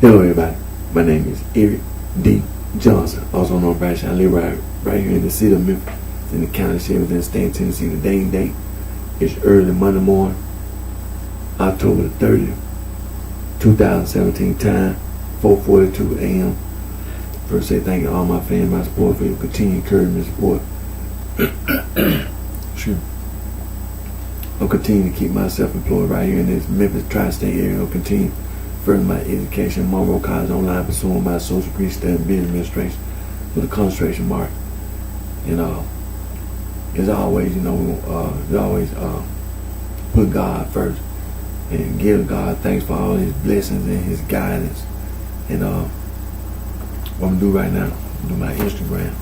Hello everybody, my name is Eric D. Johnson, also known as BrightShine. I live right here in the city of Memphis, in the county of Shelby, in the state of Tennessee. Today's date is early Monday morning, October the 30th, 2017 time, 4:42 a.m. First say thank you to all my fans, my support for your continued encouragement and support. Sure. I'll continue to keep myself employed right here in this Memphis tri-state area. I'll continue further my education, Monroe College online, pursuing my associate degree studying business administration with a concentration mark. And as always, put God first and give God thanks for all His blessings and His guidance. And what I'm gonna do right now, I'm gonna do my Instagram.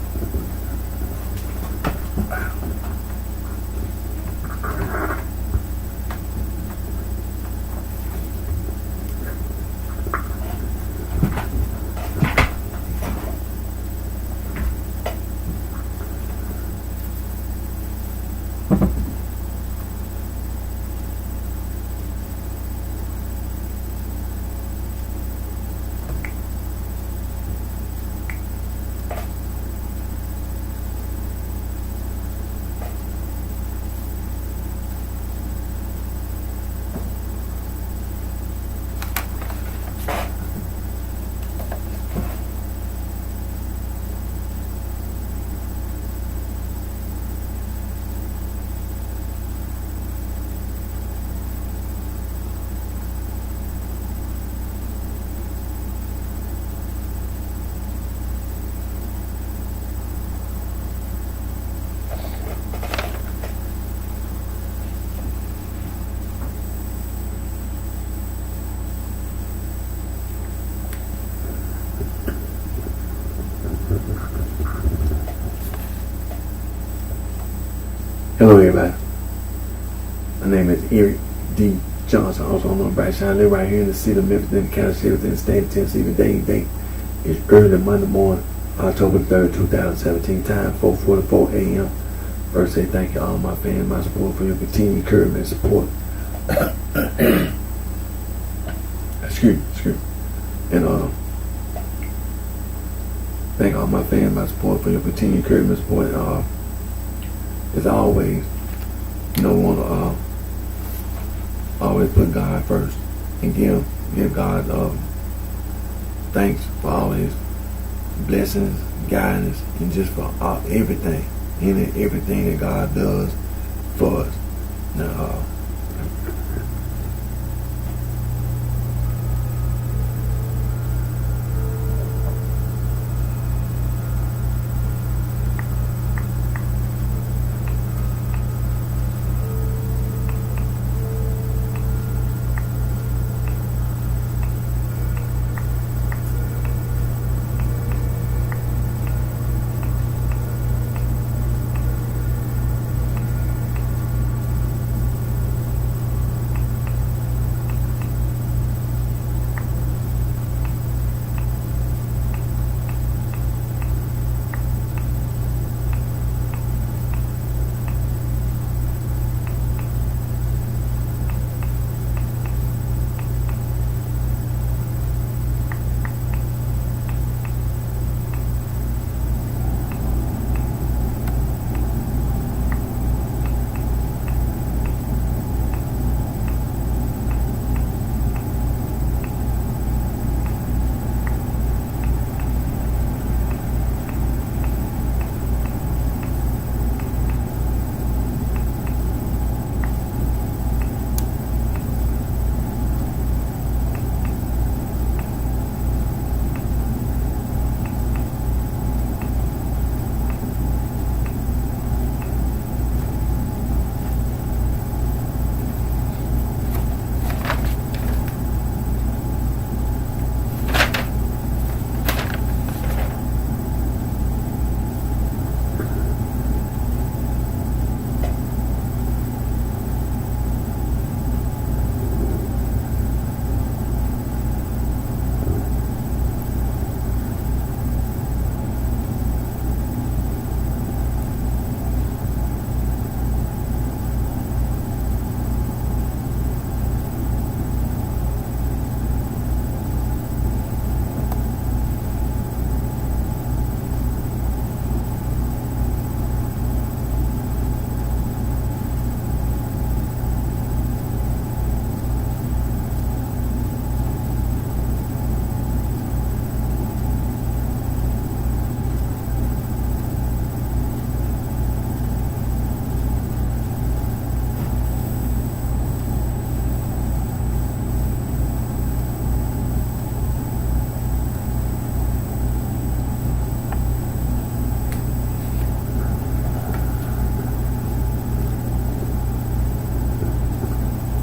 Hello everybody, my name is Eric D. Johnson, also known as BrightShine. I live right here in the city of Memphis, in the county of Shelby, in the state of Tennessee. Today's date is early Monday morning, October 3rd, 2017 time, 4:44 a.m. First say thank you to all my fans, my support for your continued encouragement and support. excuse me. And thank all my fans, my support for your continued encouragement and support. As always, want to always put God first and give God thanks for all His blessings, guidance, and just for everything, everything that God does for us. Now,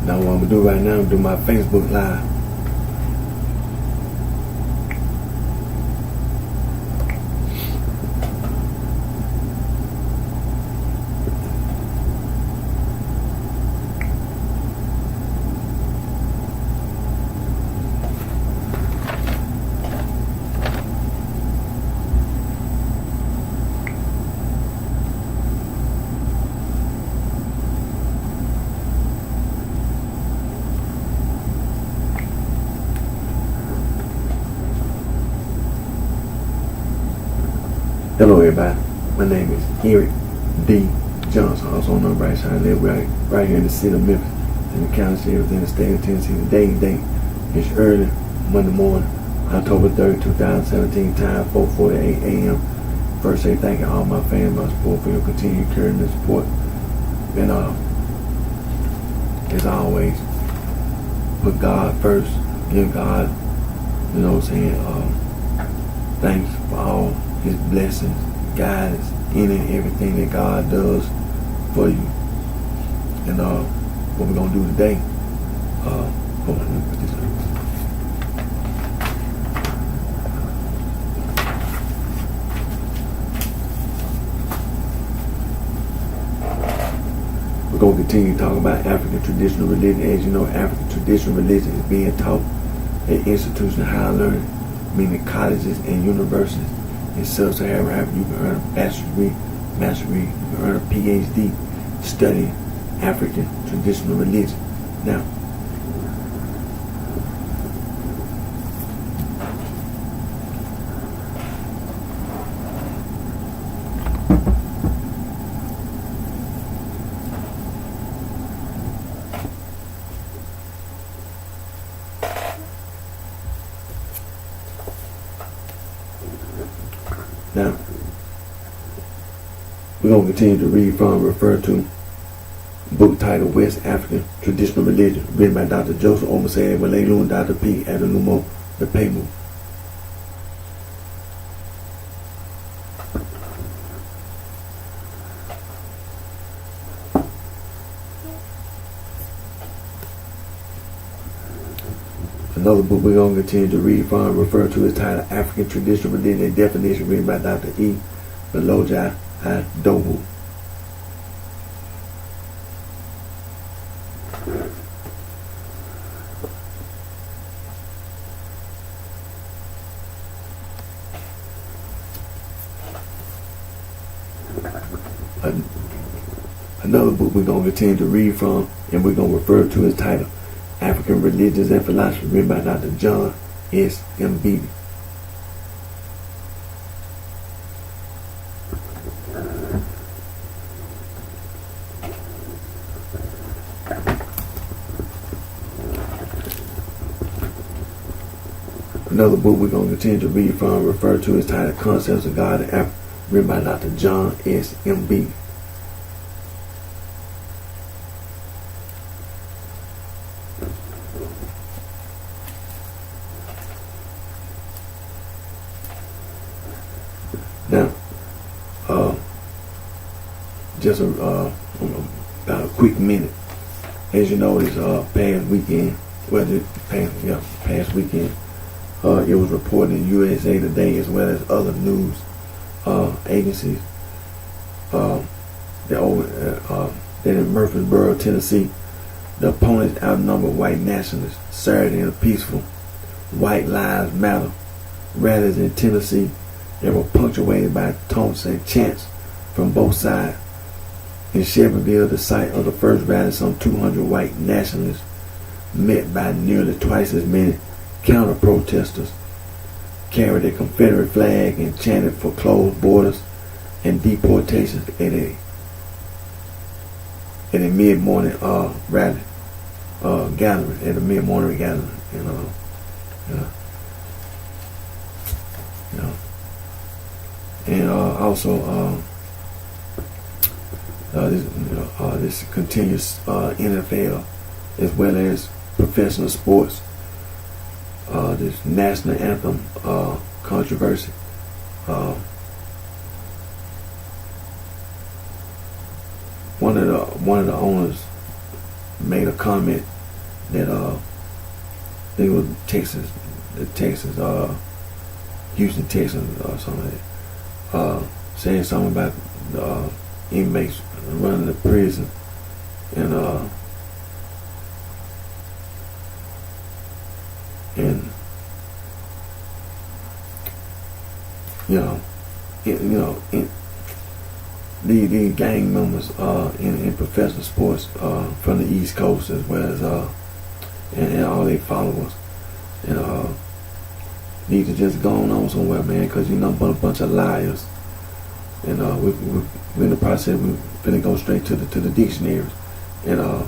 Now what I'm gonna do right now, I'm gonna do my Facebook Live. Hello everybody, my name is Eric D. Johnson, also known as BrightShine. I live right here in the city of Memphis, in the county sheriff, in the state of Tennessee. Today, it's early Monday morning, October 3rd, 2017, time 4:48 a.m. First, say thank you all my fans, my support for your continued encouragement and support. And as always, put God first, give God, you know what I'm saying, thanks for all His blessings, guidance, in and everything that God does for you. And what we're gonna do today, hold on, let me put this on. We're gonna continue talking about African traditional religion. As you know, African traditional religion is being taught at institutions of higher learning, meaning colleges and universities. In sub-Saharan Africa, you can earn a master's degree, you can earn a PhD studying African traditional religion. Now, we're going to continue to read from, refer to book titled West African Traditional Religion, written by Dr. Joseph Omasei Walelu and Dr. P. Adalumo Lepemu. Another book we're going to continue to read from, refer to is titled African Traditional Religion, a definition, written by Dr. E. Beloja Dobu. Another book we're going to continue to read from, and we're going to refer to is titled African Religions and Philosophy, written by Dr. John S. M. Beatty. Another book we're going to continue to read from, refer to is titled Concepts of God in Africa, written by Dr. John S. M. Beatty. Now, just about a quick minute. As you know, this past weekend, past weekend, it was reported in USA Today as well as other news agencies that in Murfreesboro, Tennessee, the opponents outnumbered white nationalists Saturday in a peaceful White Lives Matter rallies in Tennessee that were punctuated by taunts and chants from both sides. In Shelbyville, the site of the first rally, some 200 white nationalists met by nearly twice as many counter-protesters, carried a Confederate flag and chanted for closed borders and deportations at a mid-morning rally gathering, at a mid-morning gathering, and also this continues NFL as well as professional sports. This national anthem controversy. One of the owners made a comment that they were Texas, Houston, Texas, or something like that, saying something about the inmates running the prison, and these gang members in professional sports from the East Coast, as well as and all their followers, and need to just go on somewhere, man, because but a bunch of liars, and we're in the process. We're gonna go straight to the dictionaries, and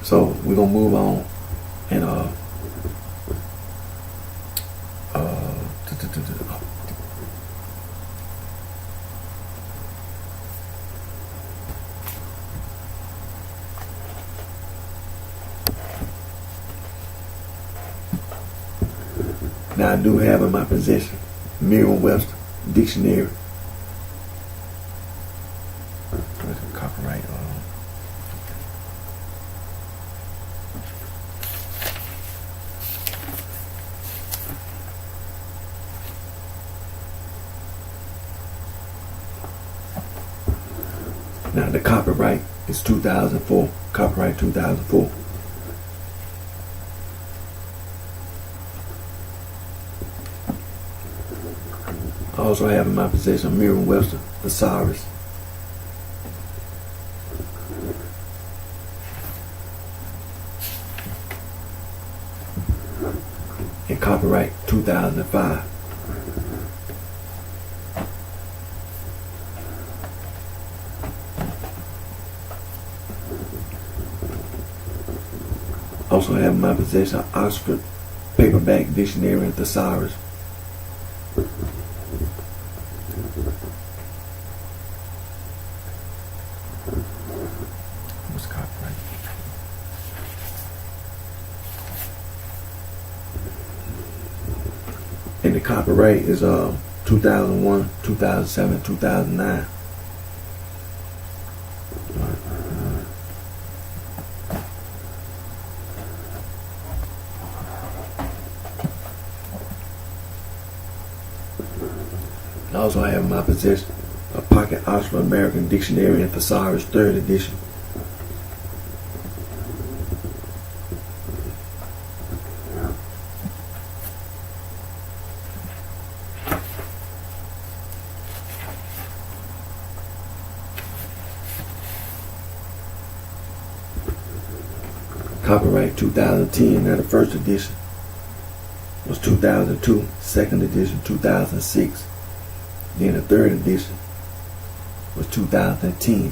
so we're gonna move on, and now I do have in my possession Merriam-Webster dictionary. Copyright. Now the copyright is 2004. Copyright 2004. I also have in my possession Merriam-Webster thesaurus. And copyright 2005. Also have in my possession Oxford paperback dictionary and thesaurus. What's copyright? And the copyright is 2001, 2007, 2009. I also have in my possession a pocket Oxford American Dictionary and Thesaurus 3rd edition. Copyright 2010, now the 1st edition was 2002, 2nd edition 2006. Then the 3rd edition was 2010.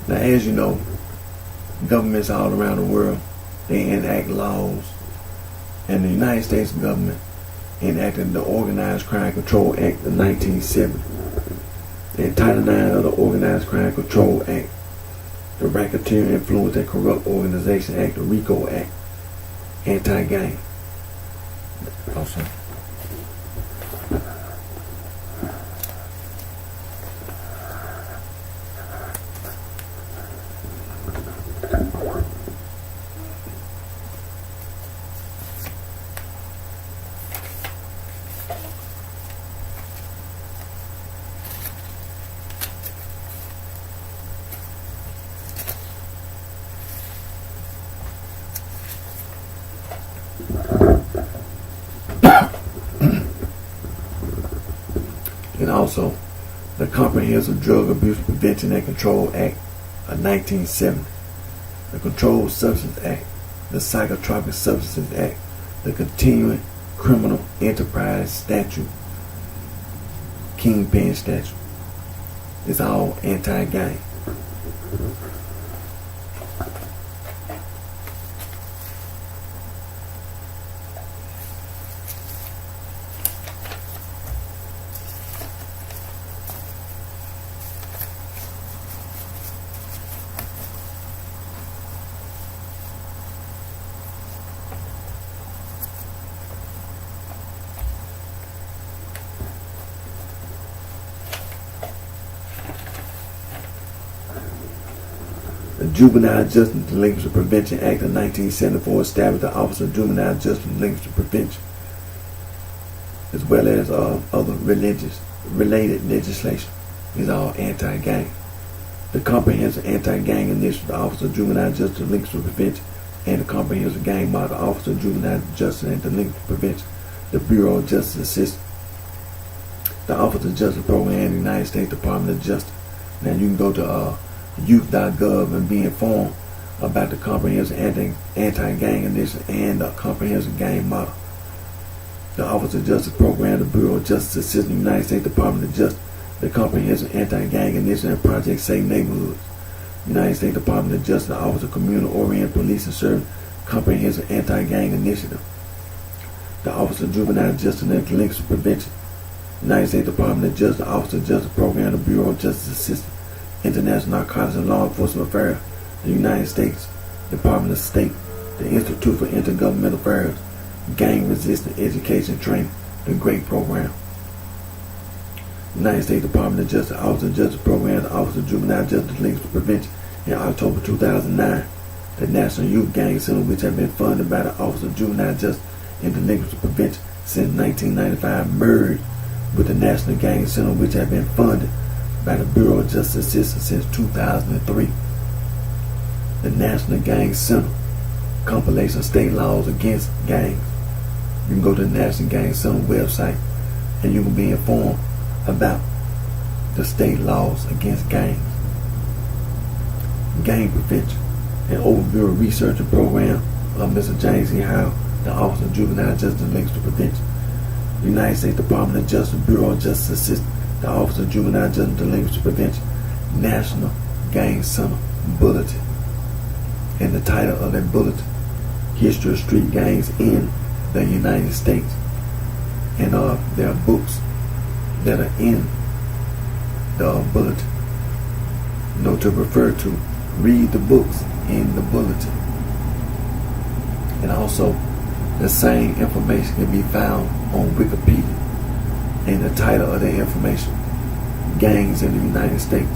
Now, as you know, governments all around the world, they enact laws, and the United States government enacted the Organized Crime Control Act of 1970, and Title IX of the Organized Crime Control Act, the Racketeer Influence and Corrupt Organization Act, the RICO Act, anti-gang. Also, also the Comprehensive Drug Abuse Prevention and Control Act of 1970, the Controlled Substance Act, the Psychotropic Substances Act, the Continuing Criminal Enterprise Statute, Kingpin Statute. It's all anti-gang. The Juvenile Justice Delinquency Prevention Act of 1974 established the Office of Juvenile Justice Delinquency Prevention, as well as other related legislation. Is all anti-gang. The Comprehensive Anti-Gang Initiative, the Office of Juvenile Justice Delinquency Prevention, and the Comprehensive Gang Model, the Office of Juvenile Justice and Delinquency Prevention, the Bureau of Justice Assistance, the Office of Justice Program, and the United States Department of Justice. Now you can go to youth.gov and be informed about the Comprehensive Anti-Gang Initiative and the Comprehensive Gang Model. The Office of Justice Program, the Bureau of Justice Assistance, the United States Department of Justice, the Comprehensive Anti-Gang Initiative and Project Safe Neighborhoods, United States Department of Justice, the Office of Community-Oriented Policing Service, Comprehensive Anti-Gang Initiative, the Office of Juvenile Justice and Delinquency Prevention, United States Department of Justice, the Office of Justice Program, the Bureau of Justice Assistance, International Narcotics and Law Enforcement Affairs, the United States Department of State, the Institute for Intergovernmental Affairs, Gang Resistant Education Training, the GREAT Program, United States Department of Justice, Office of Justice Program, the Office of Juvenile Justice Delinquency Prevention. In October 2009, the National Youth Gang Center, which had been funded by the Office of Juvenile Justice and Delinquency Prevention since 1995, merged with the National Gang Center, which had been funded by the Bureau of Justice Assistance since 2003. The National Gang Center, compilation of state laws against gangs. You can go to the National Gang Center website and you can be informed about the state laws against gangs. Gang prevention, an overview of research and program of Mr. James E. Howe, the Office of Juvenile Justice and Delinquency Prevention, United States Department of Justice, Bureau of Justice Assistance, the Office of Juvenile Justice and Delinquency Prevention, National Gang Center Bulletin. And the title of that bulletin, History of Street Gangs in the United States. And there are books that are in the bulletin. Note to refer to, read the books in the bulletin. And also, the same information can be found on Wikipedia. And the title of the information, Gangs in the United States.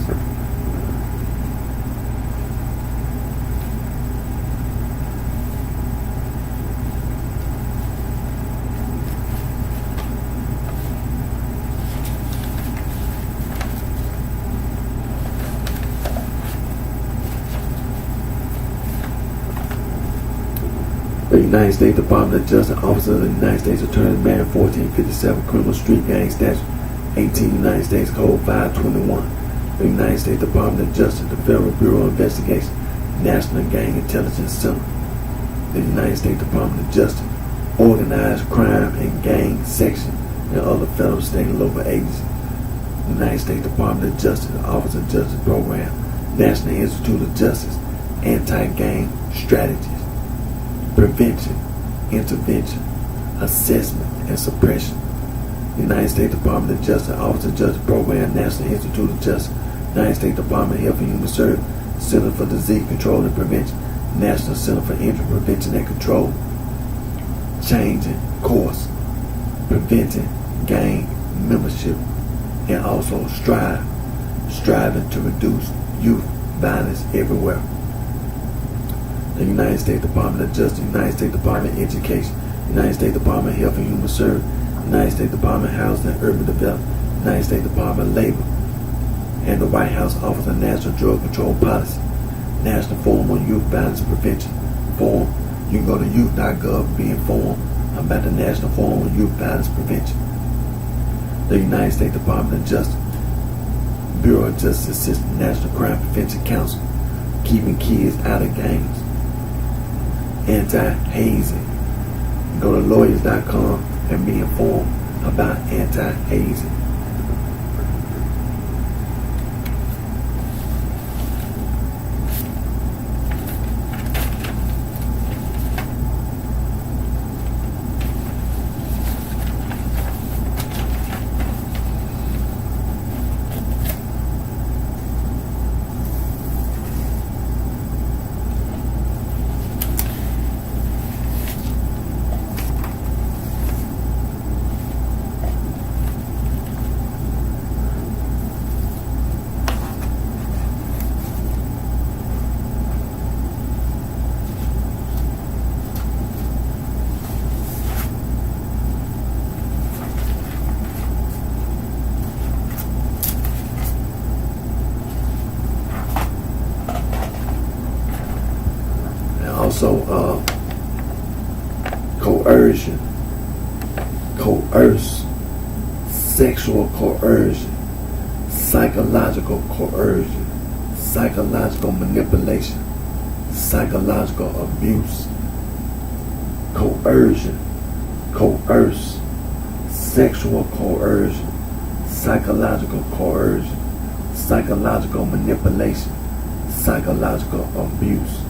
The United States Department of Justice, Office of the United States Attorney, Man 1457, Criminal Street Gang Statute, 18 United States Code 521. The United States Department of Justice, the Federal Bureau of Investigation, National Gang Intelligence Center. The United States Department of Justice, Organized Crime and Gang Section, and other federal, state, and local agencies. The United States Department of Justice, the Office of Justice Program, National Institute of Justice, Anti-Gang Strategies, Prevention, Intervention, Assessment, and Suppression. The United States Department of Justice, Office of Justice Program, National Institute of Justice, United States Department of Health and Human Services, Center for Disease Control and Prevention, National Center for Injury Prevention and Control. Changing course, preventing gang membership, and also striving to reduce youth violence everywhere. The United States Department of Justice, United States Department of Education, United States Department of Health and Human Services, United States Department of Housing and Urban Development, United States Department of Labor, and the White House Office of National Drug Control Policy, National Forum on Youth Violence Prevention Forum. You can go to youth.gov and be informed about the National Forum on Youth Violence Prevention. the United States Department of Justice, Bureau of Justice System, National Crime Prevention Council, keeping kids out of games, anti-hazing. Go to lawyers.com and be informed about anti-hazing. Also, coercion, sexual coercion, psychological coercion, psychological manipulation, psychological abuse, coercion, coerce, sexual coercion, psychological coercion, psychological manipulation, psychological abuse.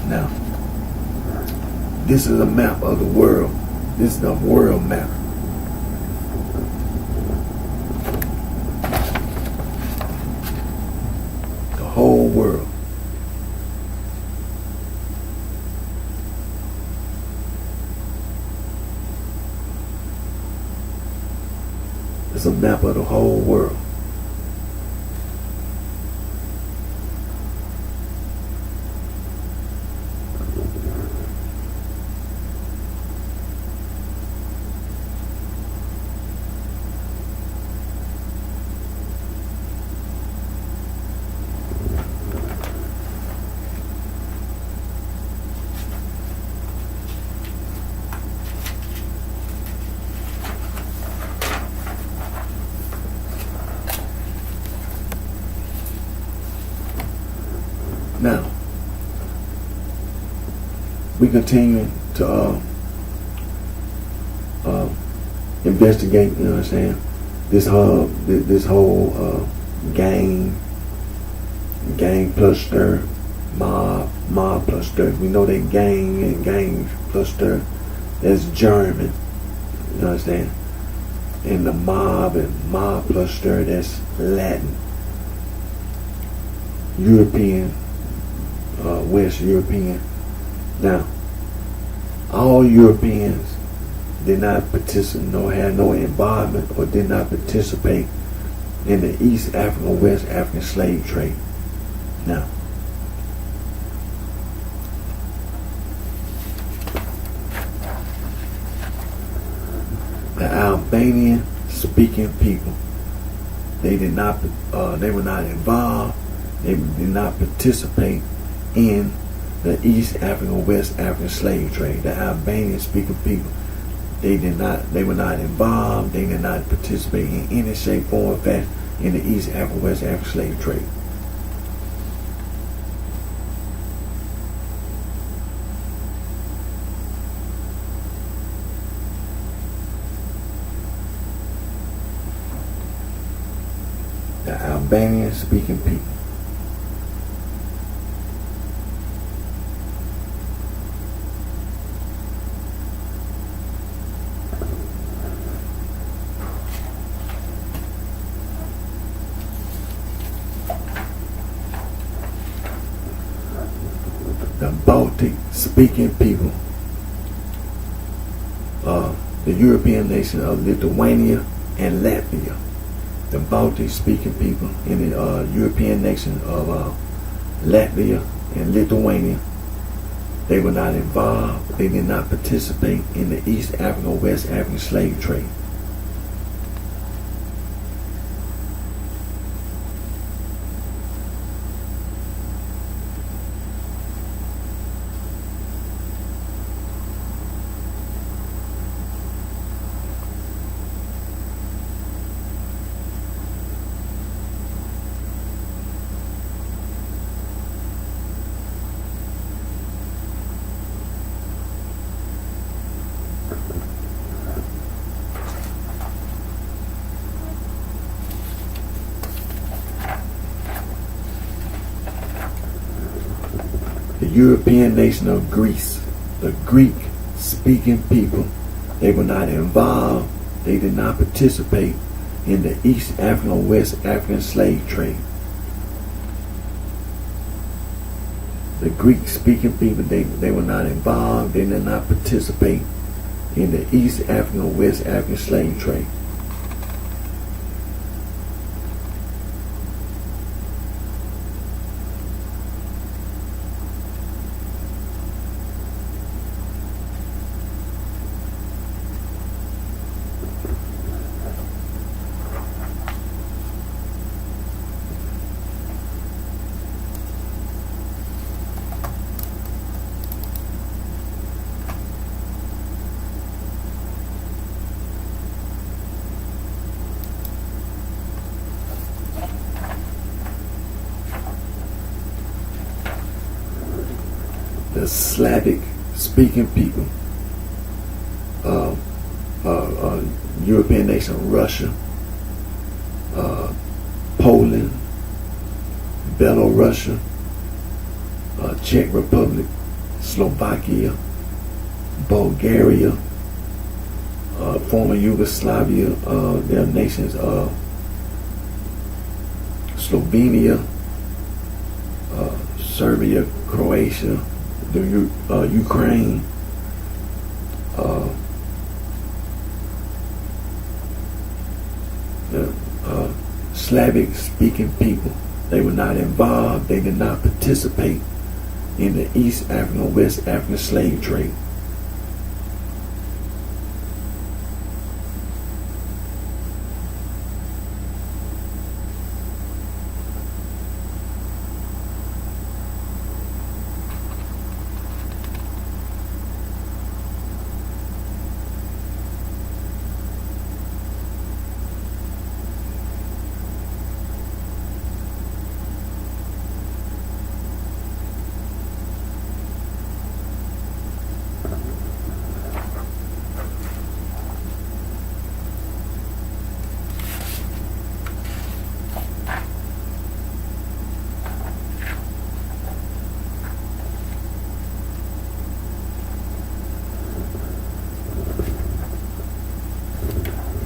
Now, this is a map of the world. This is the world map. The whole world. It's a map of the whole world. Now, we continue to investigate. You know what I'm saying? This whole gang plus stir, mob plus stir. We know that gang and gang plus stir. That's German. You know what I'm saying? And the mob and mob plus stir. That's Latin, European. West European. Now, all Europeans did not participate, nor had no involvement, or did not participate in the East African, West African slave trade. Now, the Albanian speaking people, they were not involved, they did not participate in the East African, West African slave trade. The Albanian speaking people, they were not involved, they did not participate in any shape, form, or fashion in the East African, West African slave trade. The Albanian speaking people. The Baltic speaking people, the European nation of Lithuania and Latvia, the Baltic speaking people in the European nation of Latvia and Lithuania, They were not involved. They did not participate in the East African or West African slave trade. The European nation of Greece, the Greek-speaking people, they were not involved. They did not participate in the East African or West African slave trade. The Greek-speaking people, they were not involved. They did not participate in the East African or West African slave trade. The Slavic-speaking people, European nation, Russia, Poland, Belarus, Czech Republic, Slovakia, Bulgaria, former Yugoslavia, their nations, Slovenia, Serbia, Croatia, Ukraine, the Slavic-speaking people. They were not involved. They did not participate in the East African or West African slave trade.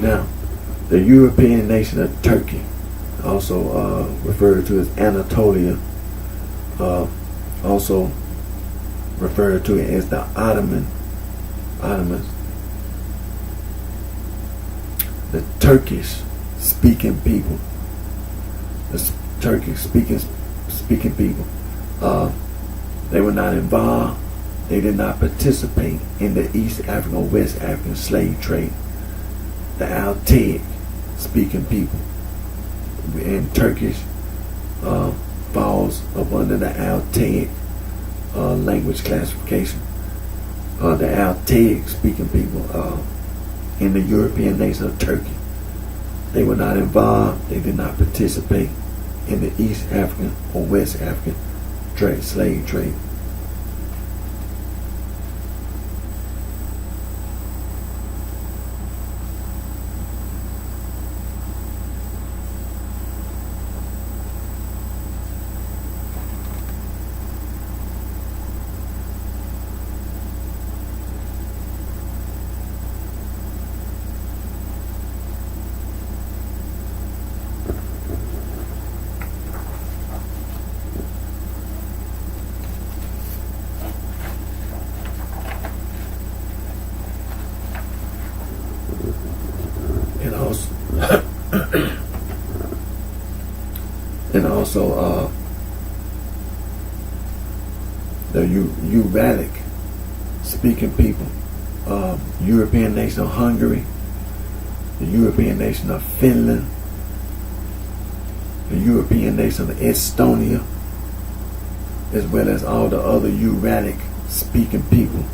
Now, the European nation of Turkey, also referred to as Anatolia, also referred to as the Ottomans. The Turkish-speaking people, speaking people, they were not involved. They did not participate in the East African or West African slave trade. The Altaic speaking people, and Turkish falls up under the Altaic language classification. The Altaic speaking people in the European nation of Turkey, they were not involved. They did not participate in the East African or West African slave trade. the Uralic speaking people, European nation of Hungary, the European nation of Finland, the European nation of Estonia, as well as all the other Uralic speaking people.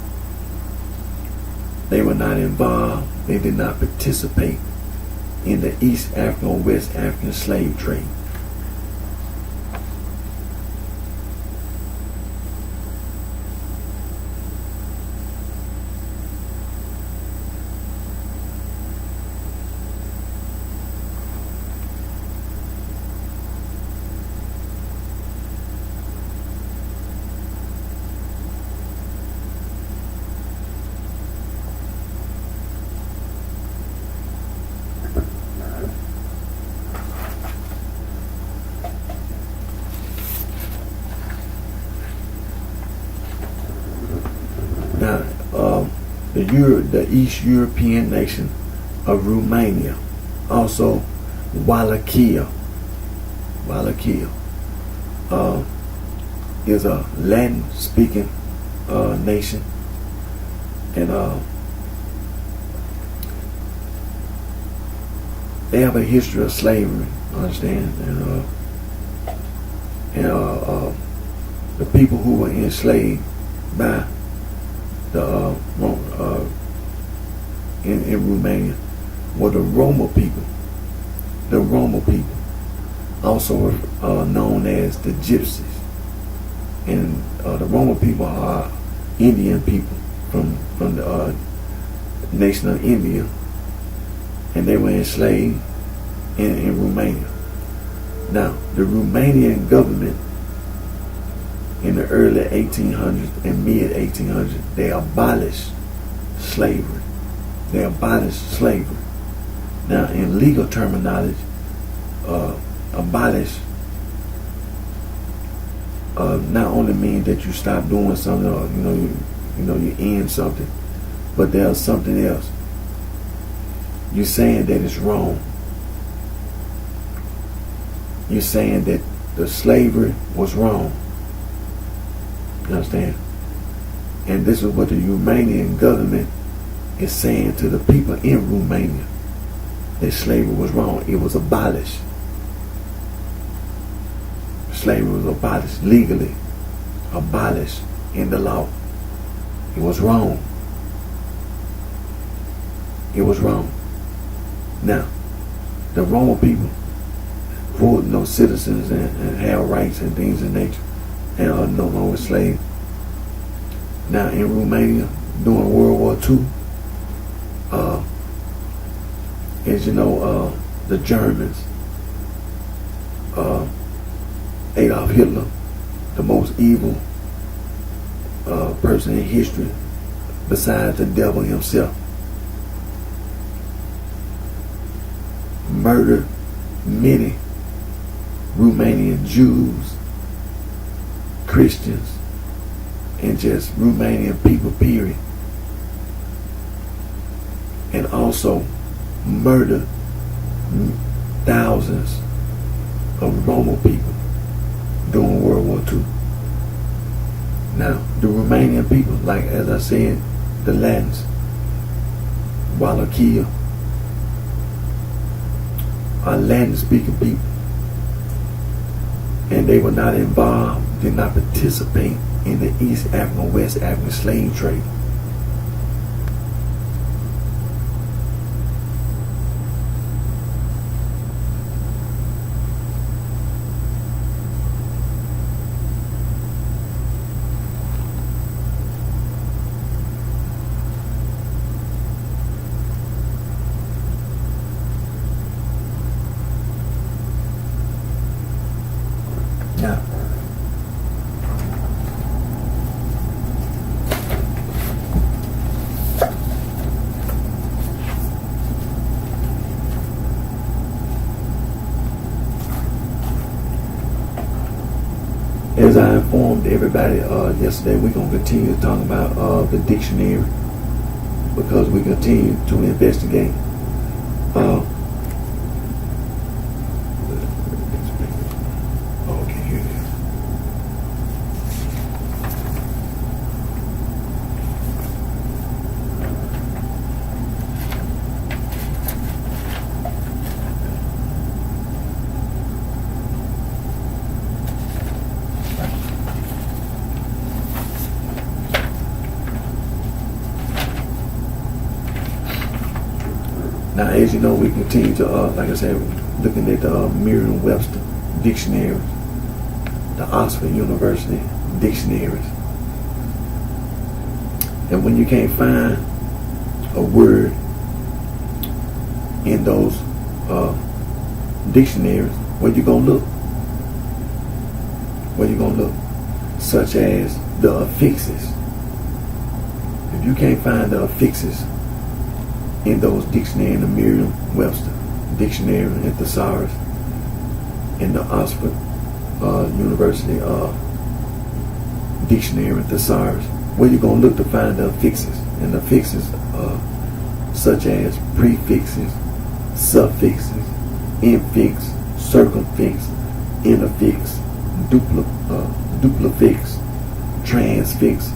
They were not involved. They did not participate in the East African or West African slave trade. Now, the East European nation of Romania, also Wallachia, is a Latin-speaking nation, and they have a history of slavery. Understand, and the people who were enslaved by the in Romania were the Roma people. The Roma people, also known as the Gypsies, and the Roma people are Indian people from the nation of India, and they were enslaved in Romania. Now, the Romanian government in the early 1800s and mid 1800s, they abolished slavery. Now, in legal terminology, abolish not only means that you stop doing something, or you end something, but there's something else. You're saying that it's wrong. You're saying that the slavery was wrong. You understand? And this is what the Romanian government is saying to the people in Romania, that slavery was wrong. It was abolished. Slavery was abolished legally, abolished in the law. It was wrong. It was wrong. Now, the Roma people, full citizens and have rights and things of nature, and are no longer slaves. Now, in Romania, during World War II, as you know, the Germans, Adolf Hitler, the most evil person in history, besides the devil himself, murdered many Romanian Jews, Christians, and just Romanian people, period. And also murdered thousands of Roma people during World War II. Now, the Romanian people, like as I said, the Latins, Wallachia, are Latin-speaking people, and they were not involved, did not participate in the East African, West African slave trade. Now, as I informed everybody yesterday, we're going to continue to talk about the dictionary, because we continue to investigate Now, as you know, we continue to, like I said, looking at the Merriam-Webster dictionaries, the Oxford University dictionaries. And when you can't find a word in those dictionaries, where you gonna look? Where you gonna look? Such as the affixes. If you can't find the affixes in those dictionaries, in the Merriam-Webster dictionary, and thesaurus, in the Oxford University dictionary and thesaurus, where you gonna look to find the affixes? And the affixes such as prefixes, suffixes, infix, circumfix, interfix, duplifix, transfix,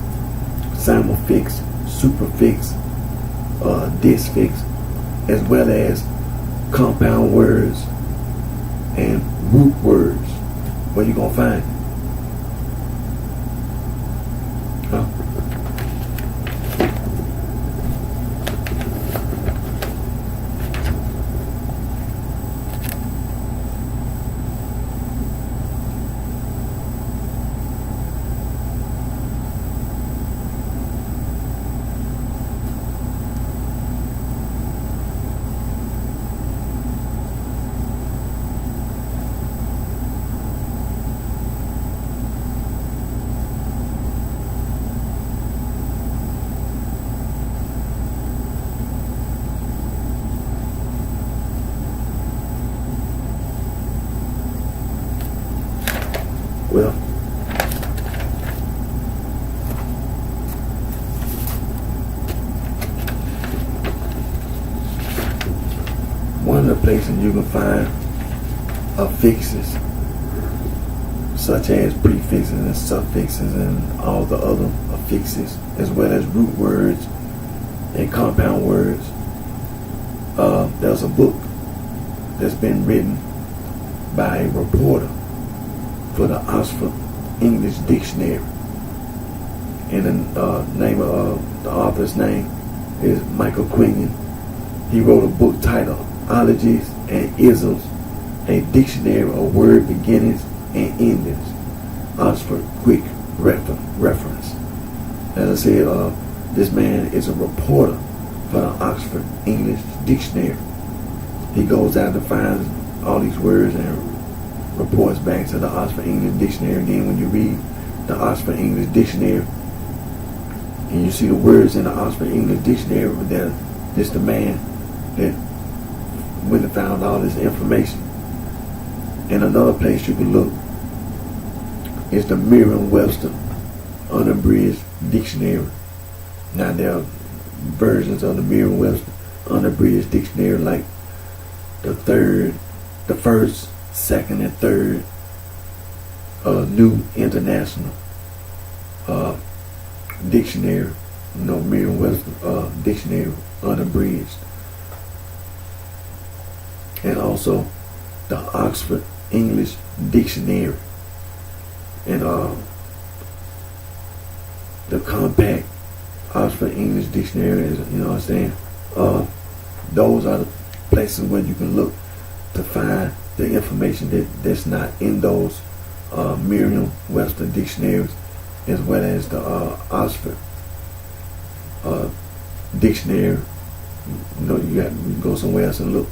simulfix, superfix, disfix, as well as compound words and root words. Where you gonna find it? Huh? Well, one of the places you can find affixes, such as prefixes and suffixes and all the other affixes, as well as root words and compound words. There's a book that's been written by a reporter for the Oxford English Dictionary, and the name of the author's name is Michael Quinion. He wrote a book titled "Ologies and Isms: A Dictionary of Word Beginnings and Endings." Oxford Quick Reference. As I said, this man is a reporter for the Oxford English Dictionary. He goes out to find all these words and reports back to the Oxford English Dictionary. And then when you read the Oxford English Dictionary and you see the words in the Oxford English Dictionary, that this the man that went and found all this information. And another place you can look is the Merriam-Webster Unabridged Dictionary. Now there are versions of the Merriam-Webster Unabridged Dictionary, like the first, second, and third New International Dictionary, Merriam-Webster Dictionary Unabridged, and also the Oxford English Dictionary, and the compact Oxford English Dictionary. Is, you know what I'm saying? Those are the places where you can look to find the information that's not in those Merriam-Webster dictionaries, as well as the Oxford dictionary. You know, you got to go somewhere else and look.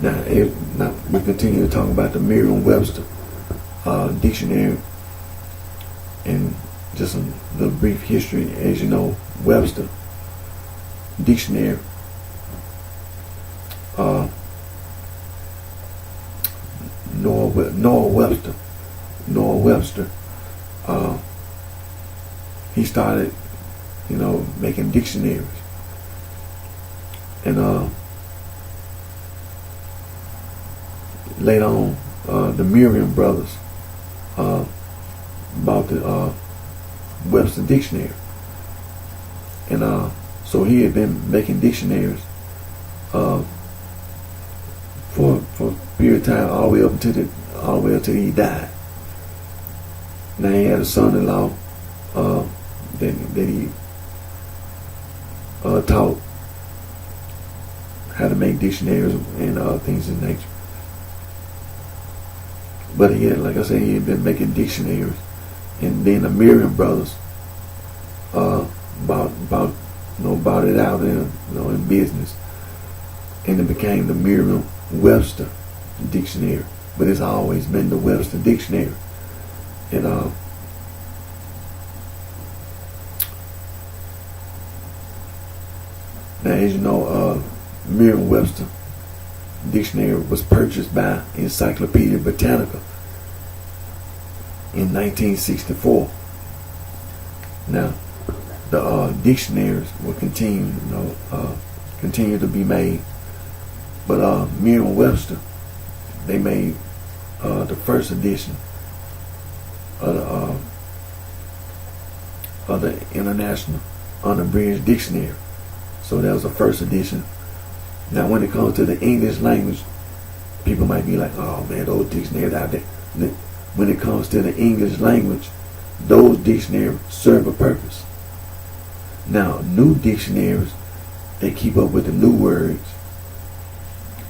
Now we continue to talk about the Merriam-Webster dictionary, and just a little brief history. As you know, Webster dictionary Noah Webster, he started, making dictionaries, and later on, the Merriam brothers bought the Webster dictionary, and so he had been making dictionaries for a period of time, all the way up until he died. Now he had a son-in-law that he taught how to make dictionaries and things of nature. But he had, like I said, he had been making dictionaries, and then the Merriam brothers bought it out in business, and it became the Merriam-Webster dictionary. But it's always been the Webster dictionary, and now, as you know, Merriam-Webster dictionary was purchased by Encyclopedia Britannica in 1964. Now, the dictionaries will continue to be made, but Merriam-Webster, they made the first edition of the International Unabridged Dictionary. So that was the first edition. Now, when it comes to the English language, people might be like, "Oh man, those dictionaries out there." When it comes to the English language, those dictionaries serve a purpose. Now, new dictionaries, they keep up with the new words,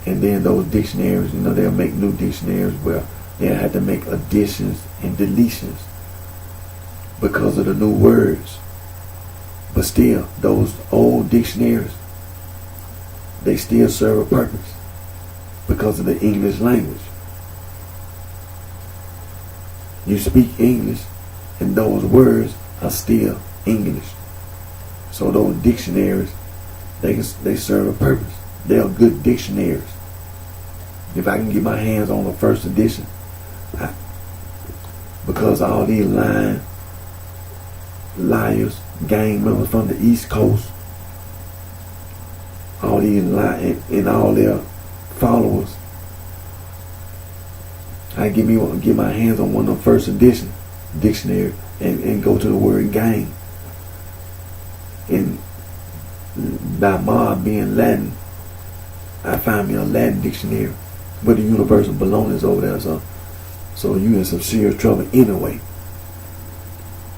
and then those dictionaries, they'll make new dictionaries where they'll have to make additions and deletions because of the new words. But still, those old dictionaries, they still serve a purpose because of the English language. You speak English, and those words are still English. So those dictionaries, they serve a purpose. They are good dictionaries. If I can get my hands on the first edition, because all these liars, gang members from the East Coast, all these and all their followers, I get my hands on one of the first edition dictionary and go to the word gang. And by mob being Latin, I find me a Latin dictionary, but the universal baloney is over there, so you in some serious trouble anyway.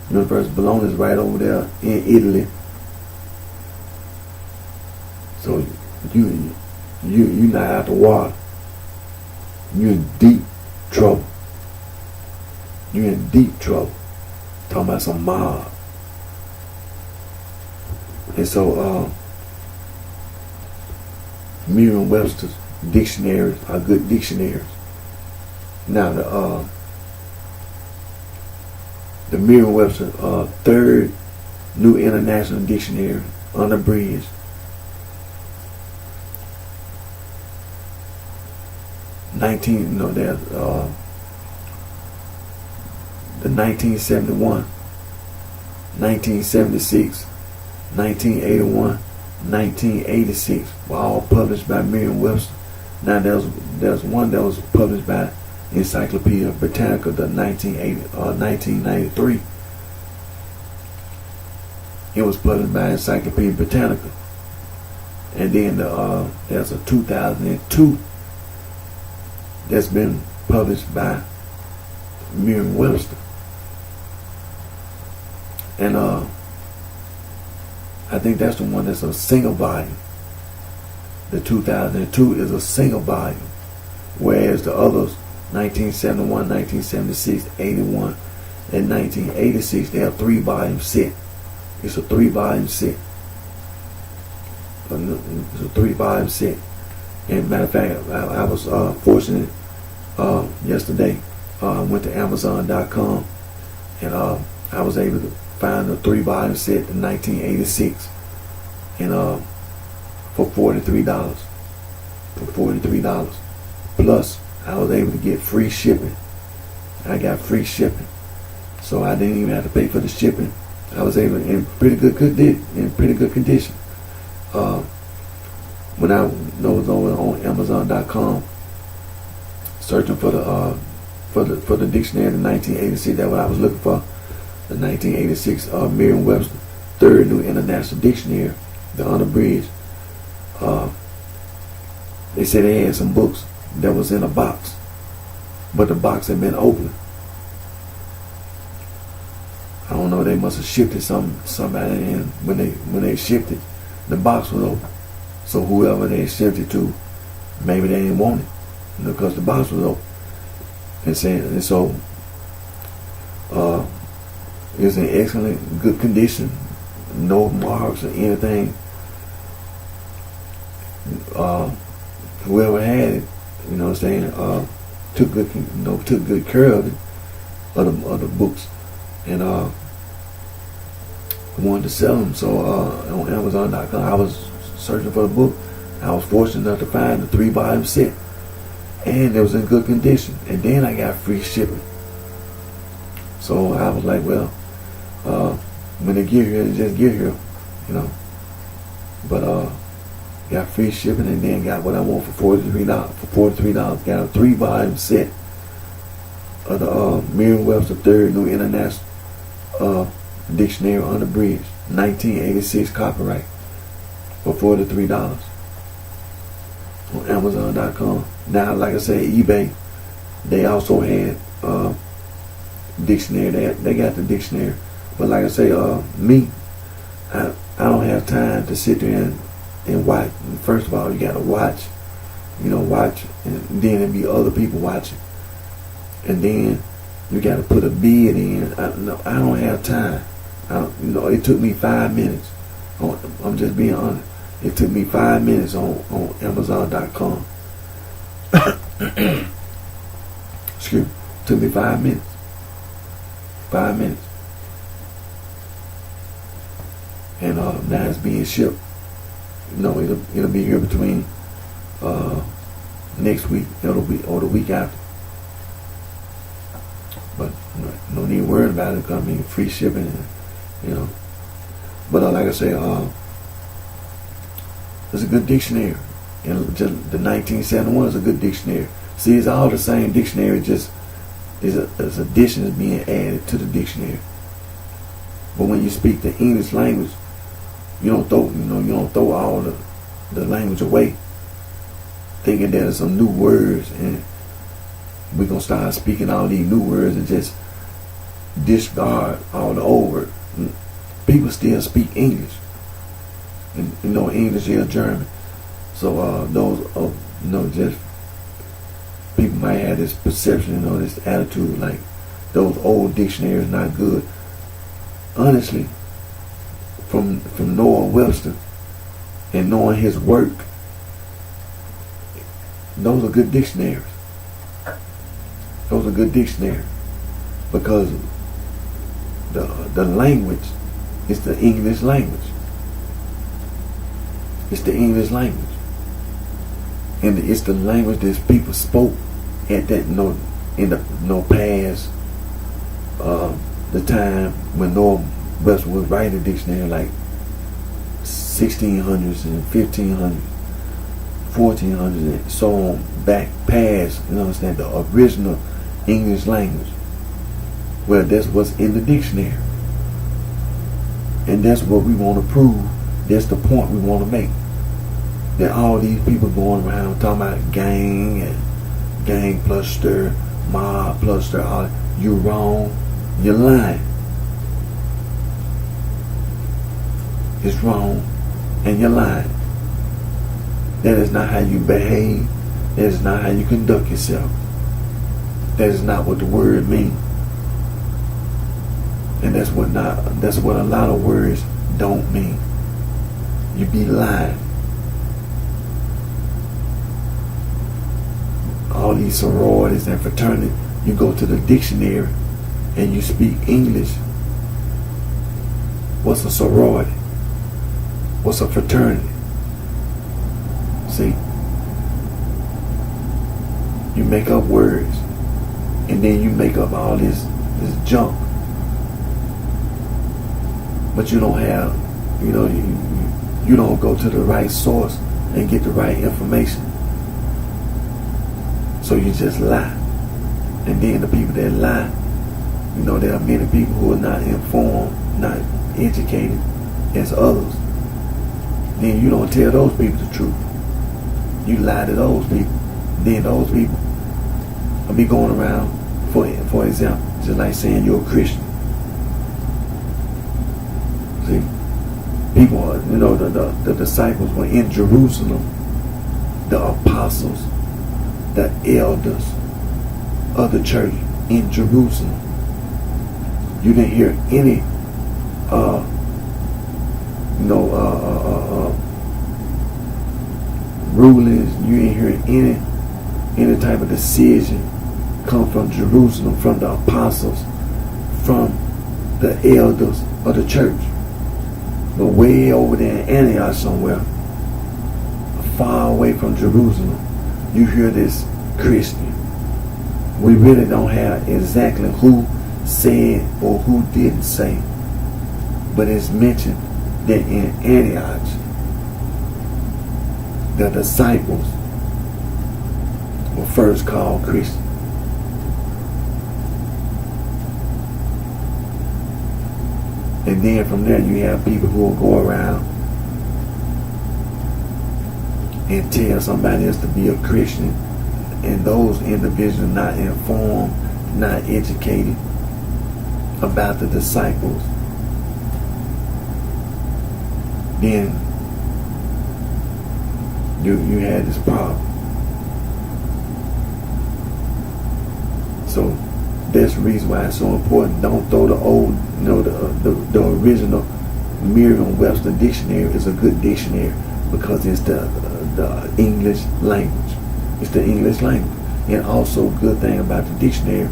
Universal baloney is right over there in Italy. So you not out the water. You in deep trouble. You in deep trouble. Talking about some mob. And so Merriam-Webster's dictionaries are good dictionaries. Now the Merriam-Webster third New International Dictionary, unabridged, the 1971, 1976, 1981, 1986 were all published by Merriam-Webster. Now there's one that was published by Encyclopedia Britannica, the 1993. It was published by Encyclopedia Britannica, and then there's a 2002 that's been published by Merriam-Webster, and I think that's the one that's a single volume. The 2002 is a single volume, whereas the others, 1971, 1976, 81, and 1986, they are 3-volume set. It's a 3-volume set. It's a 3-volume set. And matter of fact, I was fortunate yesterday. I went to Amazon.com and I was able to find a 3-volume set in 1986 and for $43. For $43. Plus, I was able to get free shipping. I got free shipping, so I didn't even have to pay for the shipping. I was able in pretty good condition. When I was over on Amazon.com searching for the dictionary in 1986, that's what I was looking for. The 1986 Merriam-Webster Third New International Dictionary, the unabridged. They said they had some books that was in a box, but the box had been opened. I don't know, they must have shipped it somebody, and when they shipped it, the box was open. So whoever they shipped it to, maybe they didn't want it, because the box was open. And so it's in excellent, good condition, no marks or anything. Whoever had it, you know what I'm saying, took good care of it, of the books, and wanted to sell them. So on Amazon.com, I was searching for the book. I was fortunate enough to find the 3-volume set, and it was in good condition. And then I got free shipping. So I was like, well, when they get here, they just get here, you know. But got free shipping, and then got what I want for $43. For $43, got a 3-volume set of the Merriam-Webster Third New International Dictionary unabridged, 1986 copyright, for $43 on Amazon.com. Now, like I said, eBay, they also had dictionary. They got the dictionary, but like I say, me, I don't have time to sit there and watch. First of all, you gotta watch, and then there'll be other people watching, and then you gotta put a bid in. I don't have time. It took me 5 minutes. I'm just being honest. It took me 5 minutes on Amazon.com. Excuse me. It took me 5 minutes. 5 minutes. And now it's being shipped. It'll be here between next week or the week after. But no need to worry about it, because I mean free shipping, But like I say, it's a good dictionary, and just the 1971 is a good dictionary. See, it's all the same dictionary, just there's additions being added to the dictionary. But when you speak the English language, you don't throw all the language away, thinking that there's some new words and we're gonna start speaking all these new words and just discard all the old words. People still speak English, and English is German. So just people might have this perception, this attitude, like those old dictionaries not good. Honestly, from Noah Webster and knowing his work, those are good dictionaries. Those are good dictionaries, because the language is the English language. It's the English language, and it's the language that people spoke at that in the past. The time when Noah Webster was writing the dictionary, like 1600s and 1500s, 1400s, and so on, back past, the original English language. Well, that's what's in the dictionary, and that's what we want to prove. That's the point we want to make. That all these people going around talking about gang and gang plus stir, mob plus stir, you wrong, you're lying. It's wrong, and you're lying. That is not how you behave. That is not how you conduct yourself. That is not what the word means. And that's what a lot of words don't mean. You be lying. all these sororities and fraternities. You go to the dictionary and you speak English. What's a sorority? What's a fraternity? See? You make up words, and then you make up all this junk. But you don't have, you don't go to the right source and get the right information. So you just lie. And then the people that lie, there are many people who are not informed, not educated as others. Then you don't tell those people the truth. You lie to those people. Then those people will be going around, for example, just like saying you're a Christian. See, people, the disciples were in Jerusalem. The apostles, the elders of the church in Jerusalem. You didn't hear any, rulings. You didn't hear any type of decision come from Jerusalem, from the apostles, from the elders of the church. But way over there in Antioch somewhere, far away from Jerusalem, you hear this Christian. We really don't have exactly who said or who didn't say, but it's mentioned that in Antioch, the disciples were first called Christians. And then from there you have people who will go around and tell somebody else to be a Christian, and those individuals not informed, not educated about the disciples. Then you had this problem. So that's the reason why it's so important. Don't throw the old, the original Merriam-Webster dictionary is a good dictionary because it's the English language. It's the English language. And also, good thing about the dictionary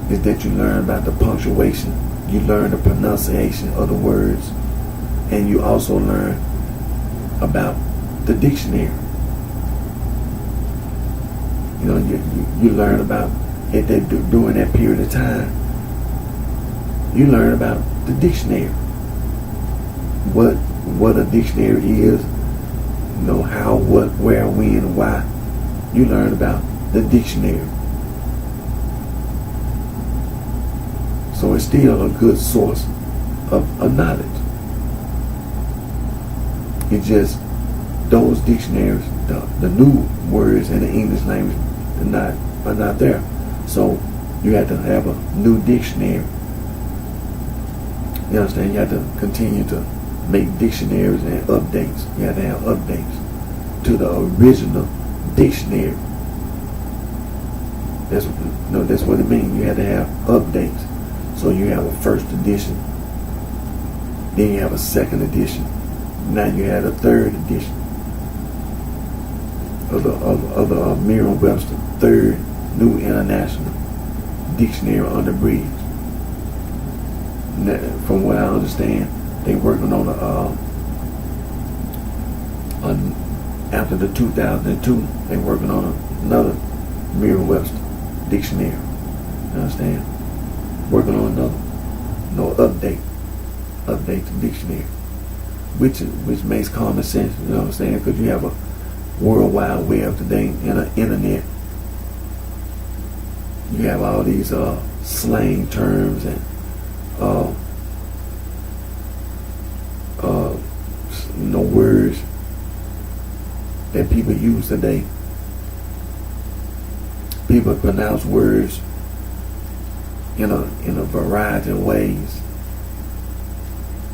is that you learn about the punctuation, you learn the pronunciation of the words, and you also learn about the dictionary. You learn about it during that period of time. You learn about the dictionary, what a dictionary is, how, what, where, when, why. You learn about the dictionary. So it's still a good source of knowledge. It's just those dictionaries, the new words in the English language are not there. So you have to have a new dictionary. You understand? You have to continue to make dictionaries and updates. You have to have updates to the original dictionary. That's what it means. You have to have updates. So you have a first edition, then you have a second edition. Now you have a third edition of the Merriam-Webster third New International Dictionary unabridged. From what I understand, they working on after the 2002, they working on another Merriam-Webster dictionary. You understand? Working on another, update the dictionary, which makes common sense. You know what I'm saying? Because you have a World Wide Web today and an internet. You have all these slang terms and words that people use today. People pronounce words in a variety of ways.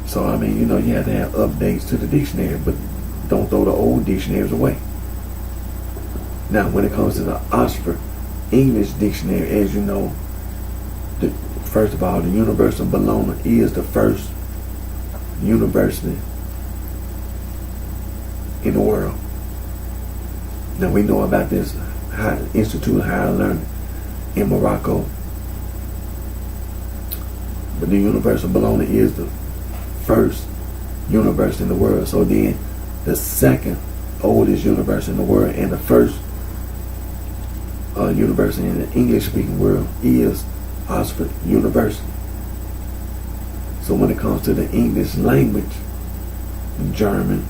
So I mean, you have to have updates to the dictionary, but don't throw the old dictionaries away. Now, when it comes to the Oxford English Dictionary, as you know, first of all, the University of Bologna is the first university in the world. Now we know about this Institute of Higher Learning in Morocco. But the University of Bologna is the first university in the world. So then the second oldest university in the world and the first university in the English-speaking world is Oxford University. So when it comes to the English language, German,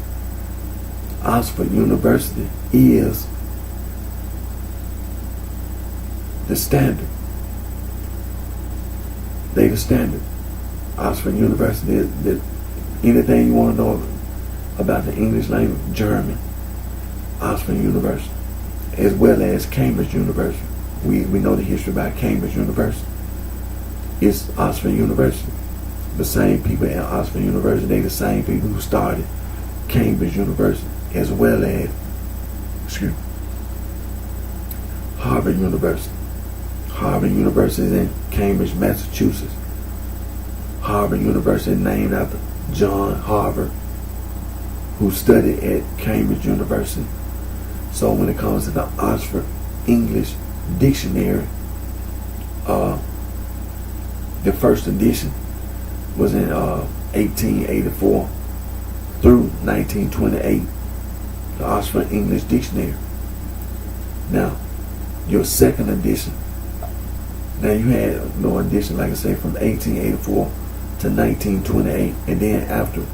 Oxford University is the standard. They the standard. Oxford University is anything you want to know about the English language, German, Oxford University, as well as Cambridge University. We know the history about Cambridge University. It's Oxford University. The same people at Oxford University, they the same people who started Cambridge University, as well as Harvard University. Harvard University is in Cambridge, Massachusetts. Harvard University is named after John Harvard, who studied at Cambridge University. So when it comes to the Oxford English Dictionary, the first edition was in 1884 through 1928, the Oxford English Dictionary. Now, your second edition, now you had no edition, like I say, from 1884 to 1928, and then after,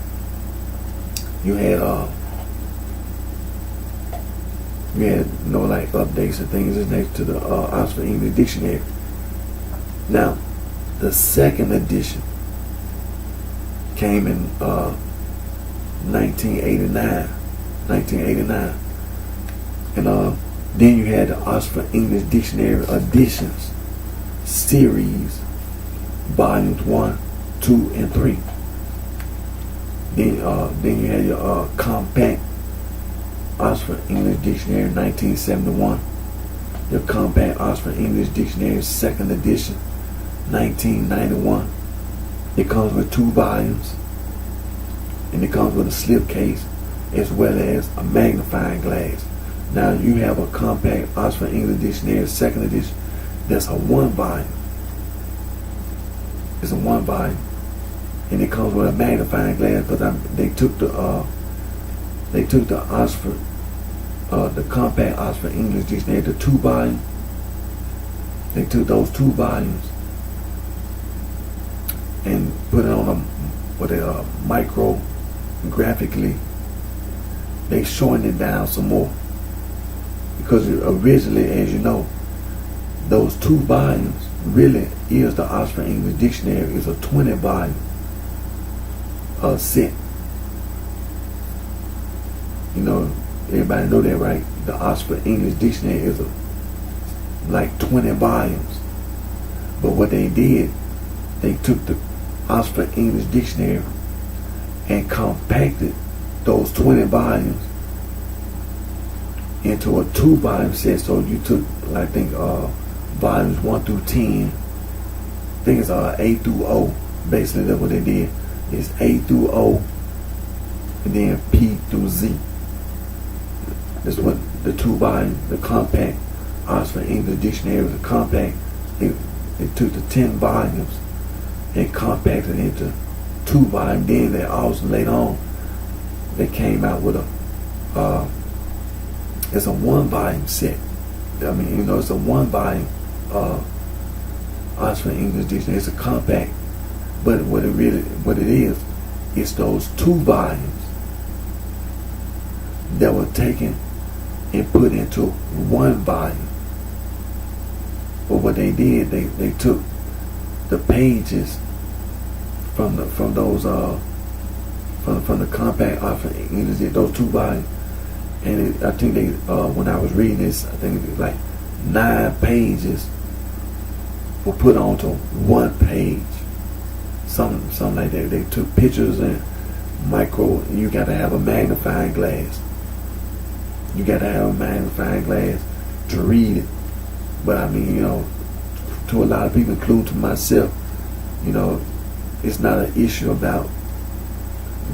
you had like updates and things next to the Oxford English Dictionary. Now, the second edition came in 1989, and then you had the Oxford English Dictionary editions series, volumes 1, 2, and 3. Then you had your compact Oxford English Dictionary 1971, your compact Oxford English Dictionary second edition 1991. It comes with 2 volumes, and it comes with a slipcase as well as a magnifying glass. Now you have a compact Oxford English Dictionary second edition that's a 1 volume. It's a 1 volume, and it comes with a magnifying glass because they took the Oxford, the compact Oxford English Dictionary, the 2 volume. They took those 2 volumes and put it on a micrographically. They shortened it down some more because originally, as you know, those 2 volumes really is the Oxford English Dictionary. Is a 20 volume set. You know, everybody know that, right? The Oxford English Dictionary is like 20 volumes. But what they did, they took the Oxford English Dictionary and compacted those 20 volumes into a 2 volume set. So you took, I think, volumes 1 through 10. I think it's A through O. Basically, that's what they did. It's A through O, and then P through Z. That's what the 2 volume, the compact Oxford English Dictionary was a compact. It took the 10 volumes and compacted into 2 volumes. Then they also later on they came out with it's a 1 volume set. I mean, you know, it's a 1 volume Oxford English Dictionary. It's a compact, but what it is, it's those 2 volumes that were taken and put into 1 volume. But what they did, they took the pages from the compact Oxford English, those 2 volumes, and I think they when I was reading this, I think it was like 9 pages were put onto 1 page, something like that. They took pictures and you got to have a magnifying glass. You got to have a magnifying glass to read it. But I mean, you know, to a lot of people, including to myself, you know, it's not an issue about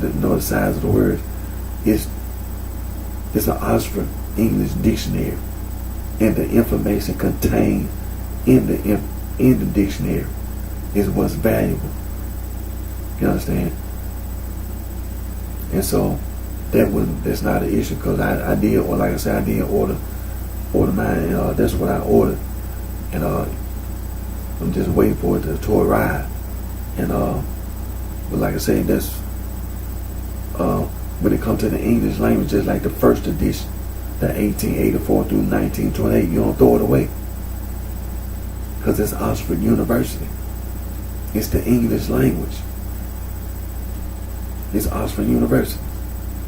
the size of the words. It's an Oxford English Dictionary. and the information contained in the dictionary is what's valuable. You understand? And so that's not an issue, because I did, or like I said, I did order mine, and that's what I ordered, and I'm just waiting for it to arrive. And but like I said, that's when it comes to the English language, just like the first edition, the 1884 through 1928, you don't throw it away, because it's Oxford University. It's the English language. It's Oxford University.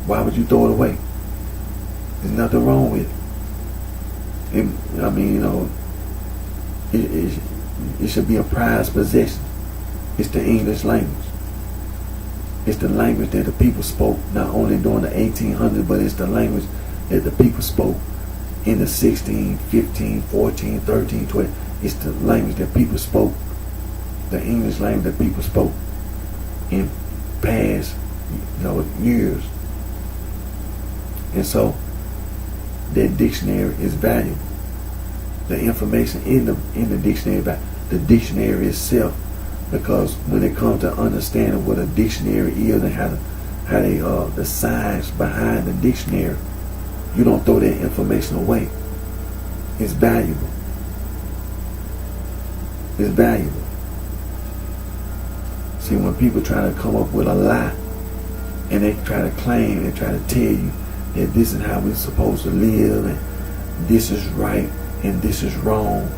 Why would you throw it away? There's nothing wrong with it. I mean, you know, it should be a prized possession. It's the English language. It's the language that the people spoke, not only during the 1800s, but it's the language that the people spoke in the 16, 15, 14, 13, 12. It's the language that people spoke, the English language that people spoke in past, you know, years. And so that dictionary is valuable. The information in the dictionary, the dictionary itself, because when it comes to understanding what a dictionary is and how they the science behind the dictionary, you don't throw that information away. It's valuable. It's valuable. See, when people try to come up with a lie, and they try to claim and try to tell you that this is how we're supposed to live, and this is right and this is wrong,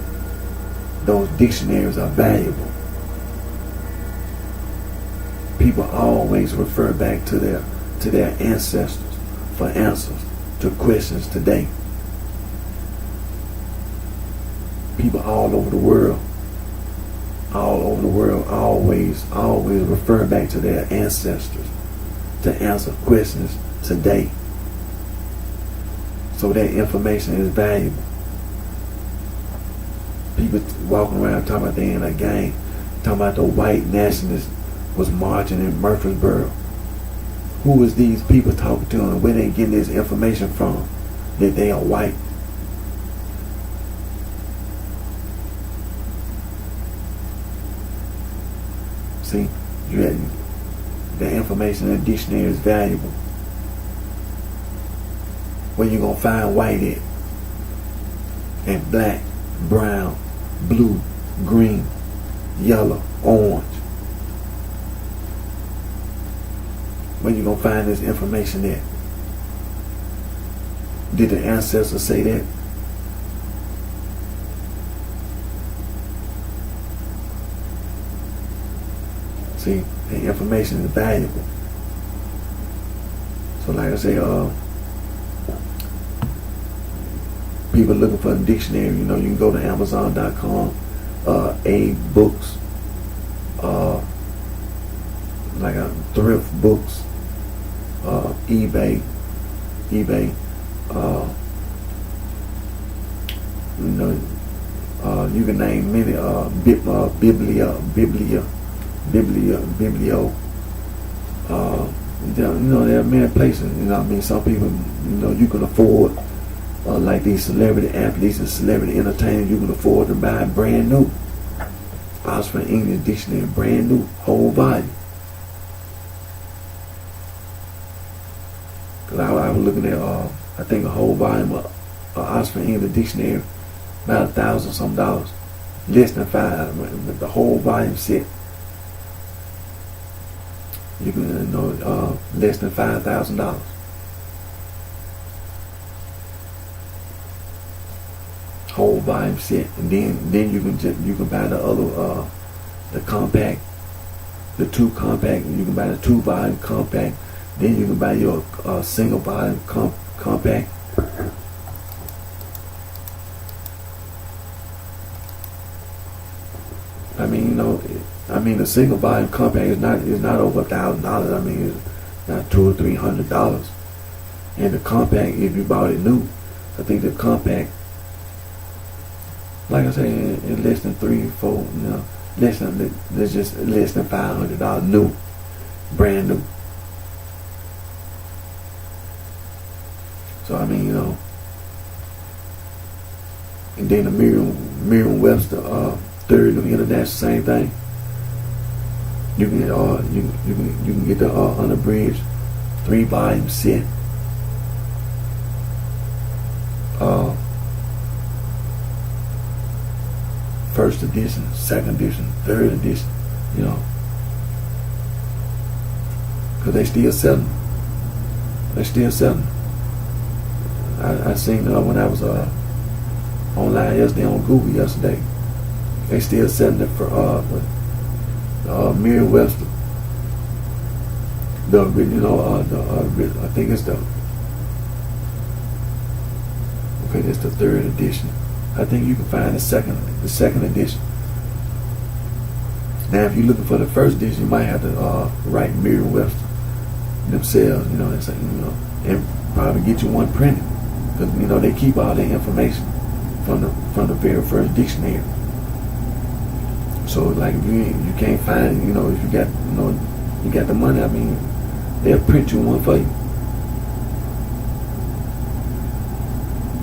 those dictionaries are valuable. People always refer back to their ancestors for answers to questions today. People all over the world always refer back to their ancestors to answer questions today. So that information is valuable. People walking around talking about they in a gang, talking about the white nationalists was marching in Murfreesboro. Who is these people talking to, and where they getting this information from that they are white? See, the information in the dictionary is valuable. Where you gonna find white at? And black, brown, blue, green, yellow, orange. Where you gonna find this information at? Did the ancestors say that? See, the information is valuable. So like I say, people looking for a dictionary, you know, you can go to Amazon.com, books, like thrift books, eBay, you know, you can name many, Biblio, you know, there are many places, you know what I mean, some people, you know, you can afford, like these celebrity athletes and celebrity entertainers, you can afford to buy brand new Oxford English Dictionary, brand new, whole volume. Cause I was looking at, I think a whole volume of Oxford English Dictionary, about $1,000 some, less than $5. The whole volume set, you can, you know, less than $5,000. Whole volume set, and then you can buy the other, the compact, the 2 compact. You can buy the 2 volume compact. Then you can buy your single volume compact. I mean, you know, the single volume compact is not over $1,000. I mean, it's not $200 or $300. And the compact, if you bought it new, I think the compact, like I say, it's less than $300, $400, you know, less than $500 new, brand new. So I mean, you know, And then the Merriam-Webster Third New International, same thing. You can you can get the unabridged 3-volume set. First edition, second edition, third edition, you know, because they still selling. They still selling. I seen when I was online yesterday on Google yesterday. They still selling it for Merriam-Webster. I think it's it's the third edition. I think you can find the second edition. Now, if you're looking for the first edition, you might have to write Merriam-Webster themselves, and probably get you one printed, because they keep all the information from the very first dictionary. So like if you can't find it, if you got the money, I mean, they'll print you one for you.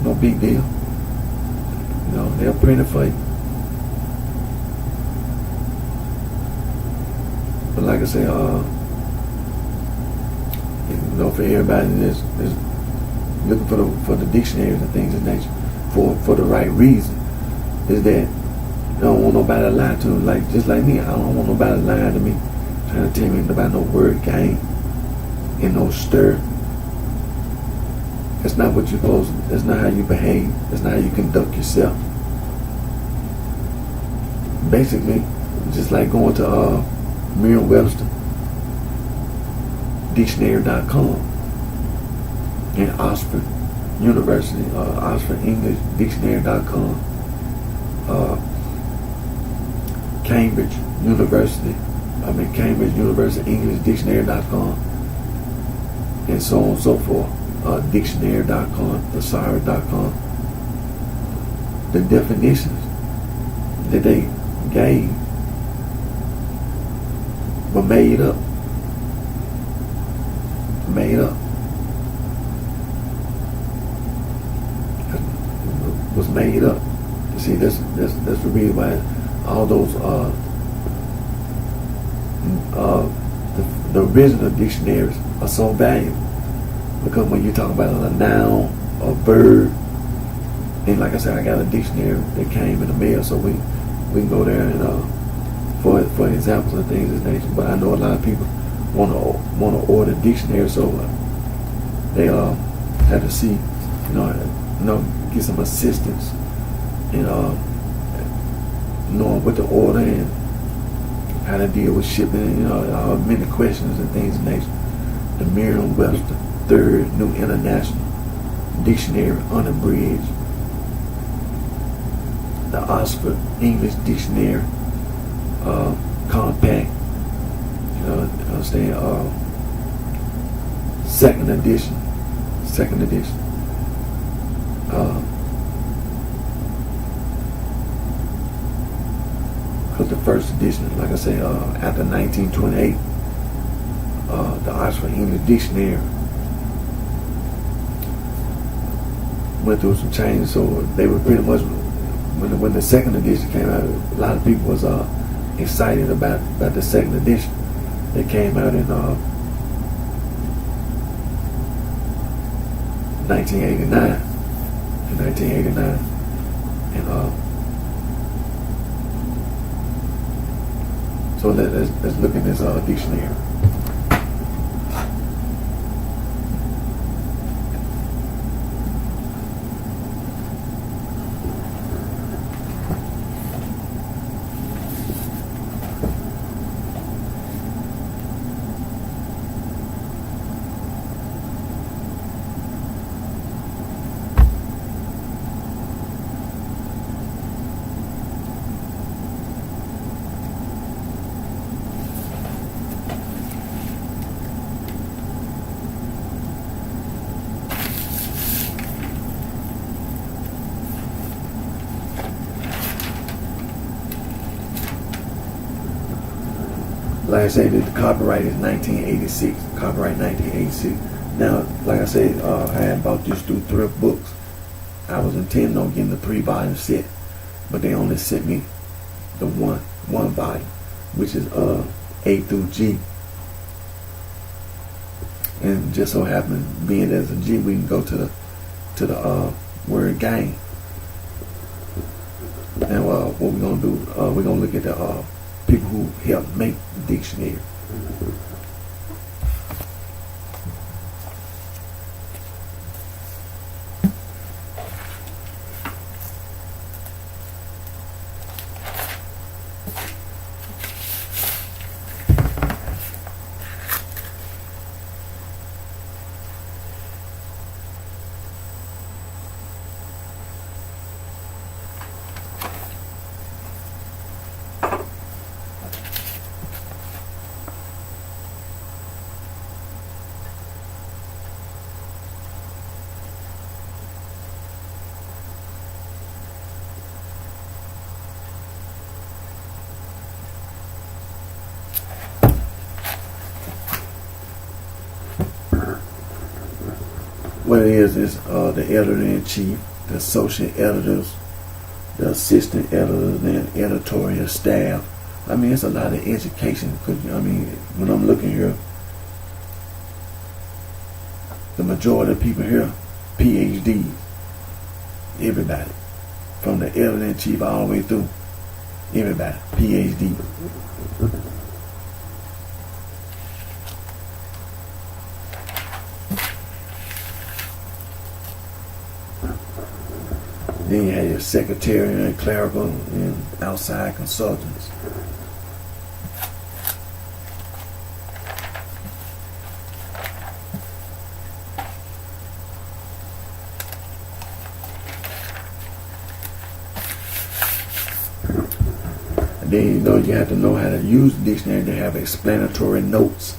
No big deal. They'll print it for you. But like I say, for everybody that's looking for the dictionaries and things of that nature for the right reason, is that I don't want nobody to lie to them. Just like me, I don't want nobody lying to me, trying to tell me about no word game and no stir. That's not what you're supposed to. That's not how you behave. That's not how you conduct yourself. Basically, just like going to Merriam-Webster Dictionary.com and Oxford University, Oxford English Dictionary.com, Cambridge University English Dictionary.com, and so on and so forth. Dictionary.com, thesaurus.com. The definitions that they gave were made up. Was made up. You see, that's the reason why all those the original dictionaries are so valuable. Because when you talk about a noun, a verb, and like I said, I got a dictionary that came in the mail, so we can go there and for examples and things of this nature. But I know a lot of people want to order dictionaries, so they have to see, get some assistance in knowing what to order and how to deal with shipping, many questions and things of nature. The Merriam-Webster Third New International Dictionary Unabridged, the Oxford English Dictionary Compact, second edition. Because the first edition, like I say, after 1928, the Oxford English Dictionary went through some changes, so they were pretty much, when the second edition came out, a lot of people was excited about the second edition. They came out in 1989, and so let's look at this dictionary. Like I say, the copyright is 1986. Copyright 1986. Now, like I said, I had bought this through Thrift Books. I was intending on getting the 3-volume set, but they only sent me the one volume, which is A through G. And just so happens, being as a G, we can go to the word gang. And what we're gonna do, we're gonna look at the people who helped make the dictionary. What it is the editor-in-chief, the associate editors, the assistant editors, and editorial staff. I mean, it's a lot of education. Because I mean, when I'm looking here, the majority of people here, PhDs, everybody, from the editor-in-chief all the way through, everybody, PhD. Then you have your secretarial and clerical and outside consultants. And then you have to know how to use the dictionary to have explanatory notes.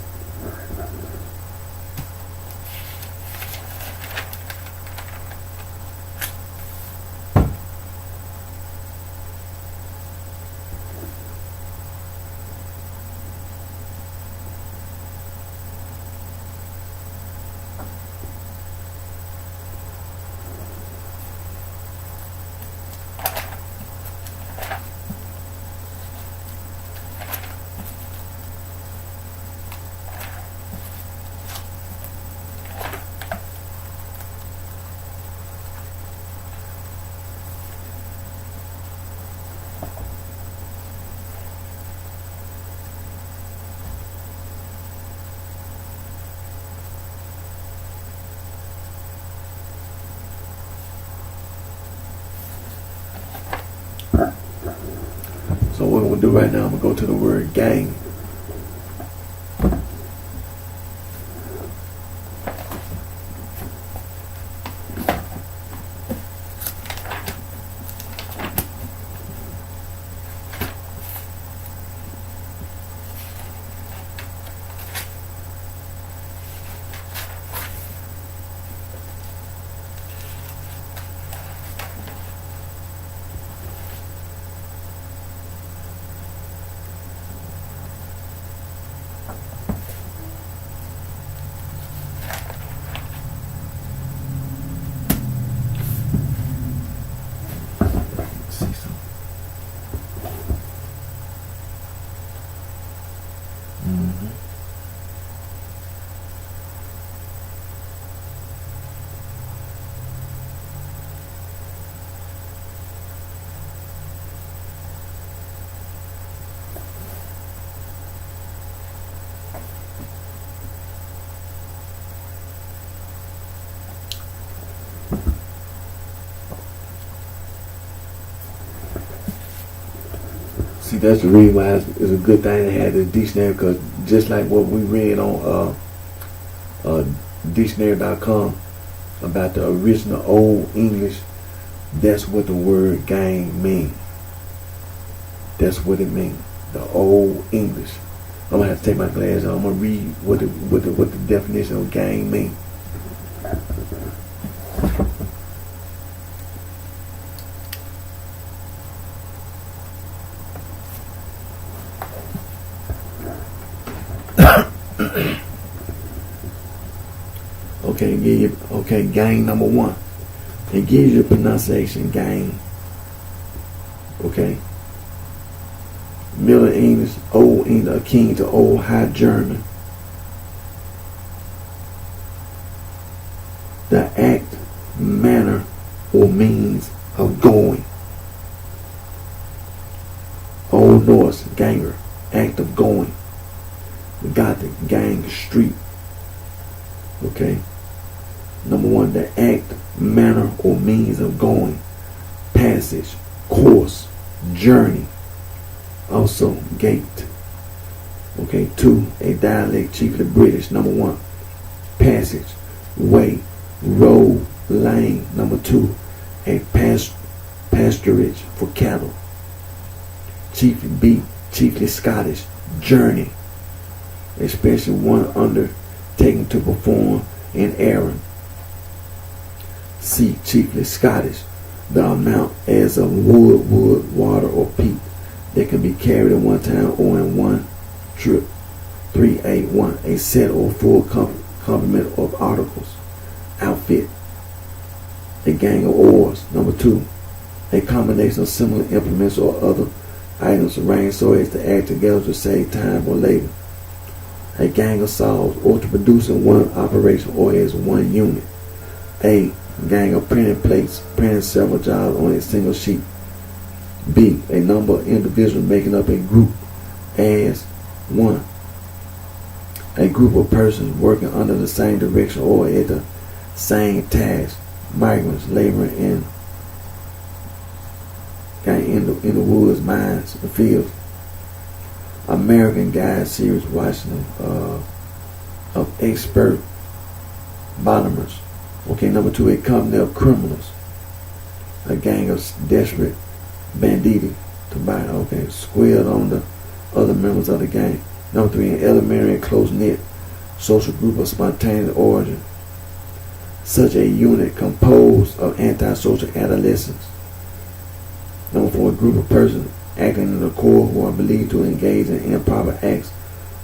So what we'll do right now, I'm going to go to the word gang. See, that's the reason why it's a good thing to have this dictionary, because just like what we read on dictionary.com about the original Old English, that's what the word gang means. That's what it means. The Old English. I'm gonna have to take my glasses off. I'm gonna read what the definition of gang means. Okay, gang number one. It gives you a pronunciation, gang. Okay. Middle English, Old English, akin to Old High German. The act, manner, or means of going. Old Norse, ganger, act of going. Gothic, gang, street. Okay. Number one, the act, manner, or means of going. Passage, course, journey. Also, gate. Okay. Two, a dialect chiefly British. Number one, passage, way, road, lane. Number two, a pasturage for cattle. Chiefly beef, chiefly Scottish, journey, especially one undertaken to perform an errand. C, chiefly Scottish, the amount as of wood, water, or peat that can be carried at one time or in one trip. 3A1, a set or full complement of articles. Outfit, a gang of oars. Number two, a combination of similar implements or other items arranged so as to act together to save time or labor. A gang of saws, or to produce in one operation or as one unit. A gang of printing plates, printing several jobs on a single sheet. B, a number of individuals making up a group as one. A group of persons working under the same direction or at the same task. Migrants laboring in the woods, mines, the fields. American Guide series watching of expert bottomers. Okay, number two, a company of criminals. A gang of desperate banditti to buy. Okay, squared on the other members of the gang. Number three, an elementary and close-knit social group of spontaneous origin. Such a unit composed of antisocial adolescents. Number four, a group of persons acting in the core who are believed to engage in improper acts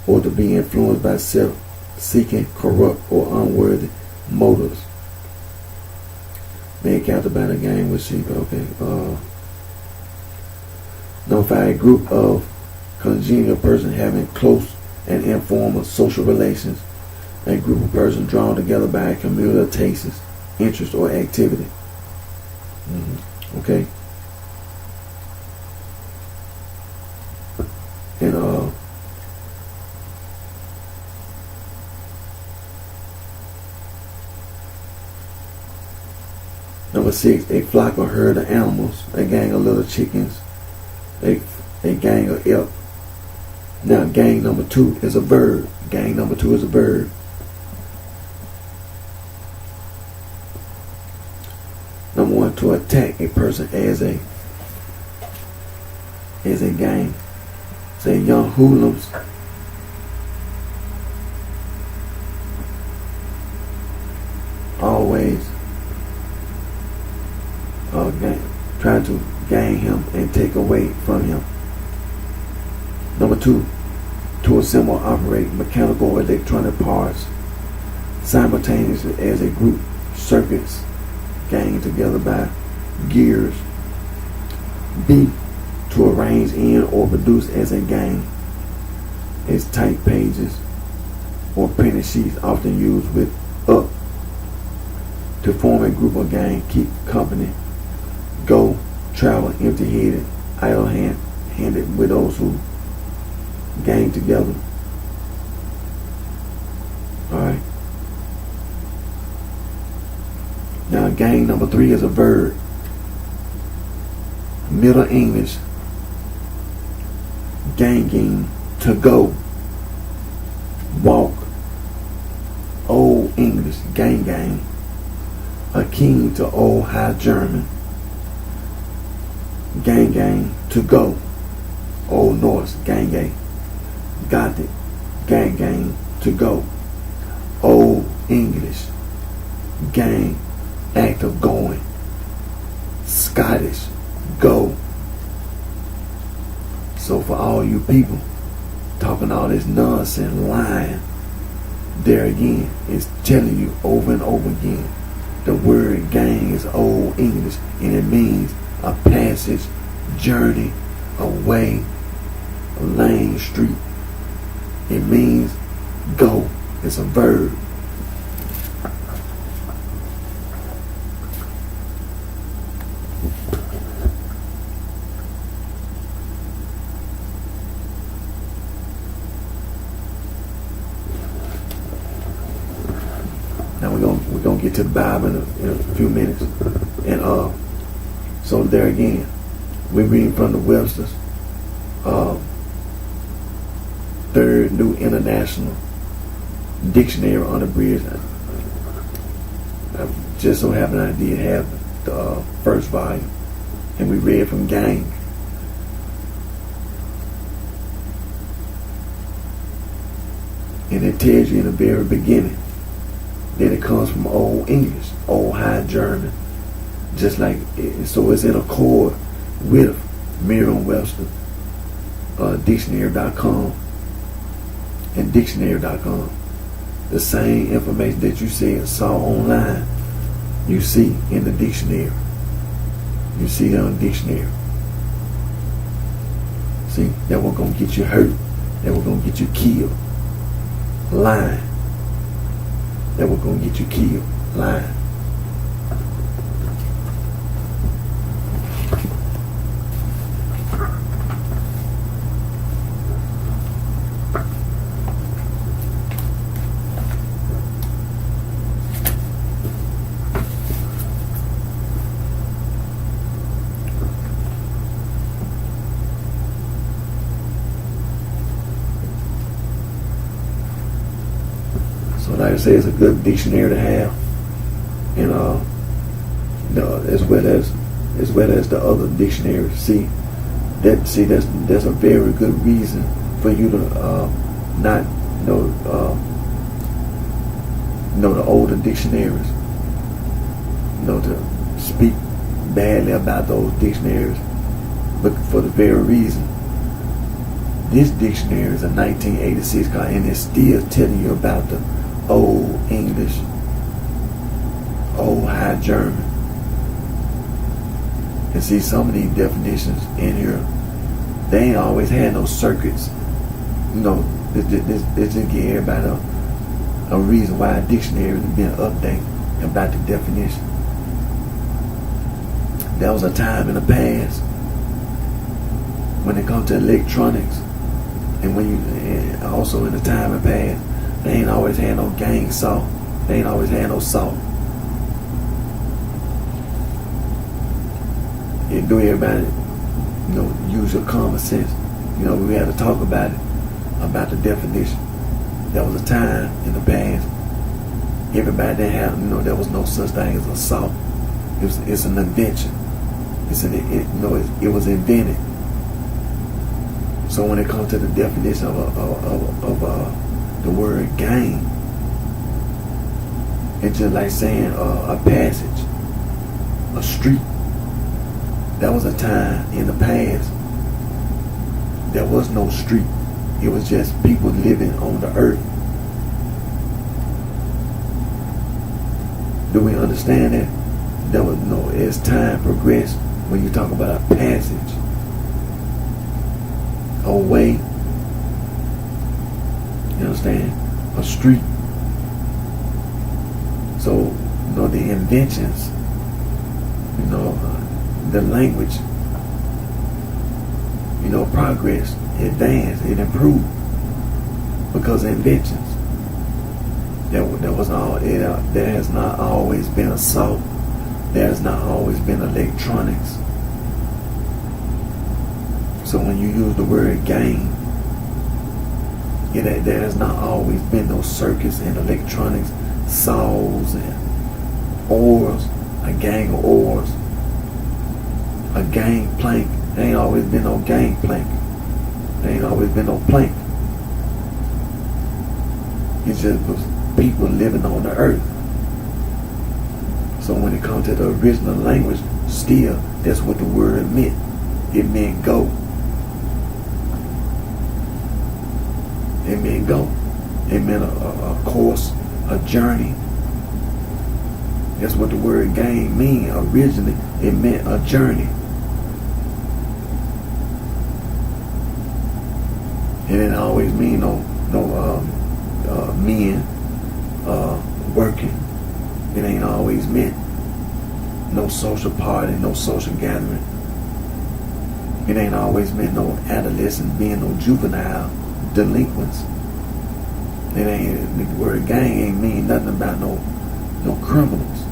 or to be influenced by self-seeking, corrupt, or unworthy motives. They captured by the gang with sheep. Okay. Number five, a group of congenial persons having close and informal social relations. A group of persons drawn together by a community of tastes, interest, or activity. Okay. And number six, a flock or herd of animals, a gang of little chickens, a gang of elk. Now, gang number two is a bird. Gang number two is a bird. Number one, to attack a person as a gang. Say young hoodlums always try to gang him and take away from him. Number two, to assemble or operate mechanical or electronic parts simultaneously as a group, circuits gang together by gears. B, to arrange in or produce as a gang, as type pages or printed sheets often used with up. To form a group or gang, keep company, go, travel empty-headed, idle-handed with those who gang together. Alright. Now gang number three is a verb. Middle English, ganging, to go, walk. Old English, gang, akin to Old High German, gang, to go. Old Norse, gang. Gothic, gang, to go. Old English, gang, act of going. Scottish, go. So for all you people talking all this nonsense, lying, there again, it's telling you over and over again, The word gang is Old English, and it means a passage, journey, a way, a lane, street. It means go. It's a verb. Now we're gonna get to the Bible in a few minutes, and so there again, we're reading from the Webster's Third New International Dictionary Unabridged. I just so happen I did have the first volume, and we read from gang. And it tells you in the very beginning that it comes from Old English, Old High German, just like it, so it's in accord with Merriam-Webster dictionary.com and dictionary.com. The same information that you see and saw online, you see in the dictionary. You see it on the dictionary. See, that was gonna get you hurt. That was gonna get you killed. Lying. That was gonna get you killed. Lying. So like I say, it's a good dictionary to have, and as well as the other dictionaries. That's a very good reason for you to not know the older dictionaries, to speak badly about those dictionaries, but for the very reason. This dictionary is a 1986 copy, and it's still telling you about the Old English, Old High German. And see, some of these definitions in here, they ain't always had no circuits. This just give everybody a reason why a dictionary is being updated about the definition. There was a time in the past when it comes to electronics, and also in the time in the past, they ain't always had no gang salt. They ain't always had no salt. It do everybody, use your common sense. We had to talk about it, about the definition. There was a time in the past, everybody didn't have, there was no such thing as a salt. It's an invention. It was invented. So when it comes to the definition of the word gang, it's just like saying a passage, a street. That was a time in the past there was no street. It was just people living on the earth. Do we understand that? There was no, as time progressed, when you talk about a passage, a way, you understand? A street. So, the inventions, the language, progress, advanced, it improved because of inventions. There has not always been assault. There has not always been electronics. So when you use the word gang, there has not always been those circuits and electronics, saws and oars, a gang of oars, a gang plank. There ain't always been no gang plank. There ain't always been no plank. It just was people living on the earth. So when it comes to the original language, still, that's what the word meant. It meant go. It meant go. It meant a course, a journey. That's what the word gain mean. Originally, it meant a journey. It didn't always mean no men working. It ain't always meant no social party, no social gathering. It ain't always meant no adolescents being no juvenile delinquents. It ain't, the word gang ain't mean nothing about no criminals.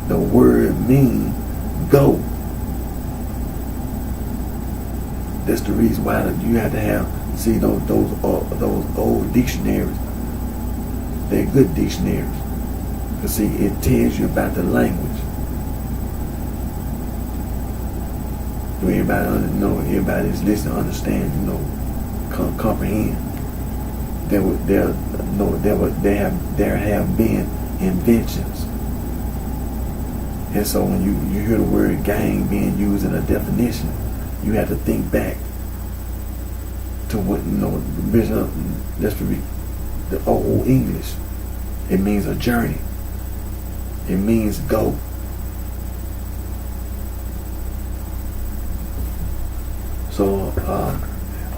The word mean go. That's the reason why you have to have, see, those old dictionaries. They're good dictionaries. Because see, it tells you about the language. Do everybody know? Everybody that's listening understand, comprehend. There have been inventions. And so when you hear the word gang being used in a definition, you have to think back to what, the original, the old English. It means a journey. It means go. So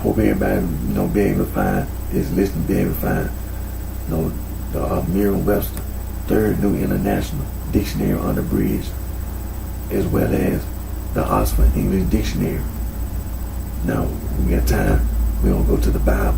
hope everybody, be able to find, is listening, be able to find, the Merriam-Webster Third New International Dictionary unabridged, as well as the Oxford English Dictionary. Now, we got time, we're going to go to the Bible.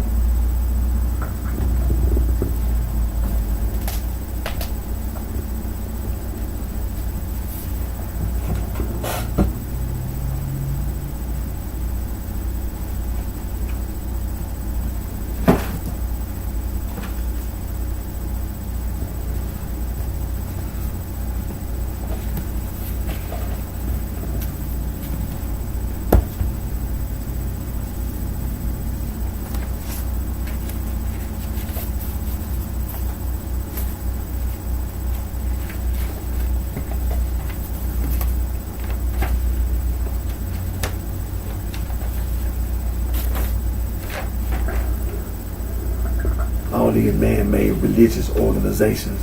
All these man-made religious organizations,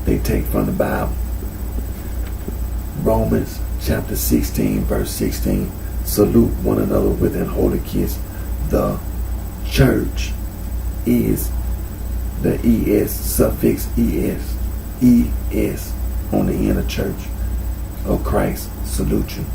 they take from the Bible. Romans chapter 16 verse 16, salute one another with an holy kiss. The church is the es, suffix es on the end of church of Christ salute you.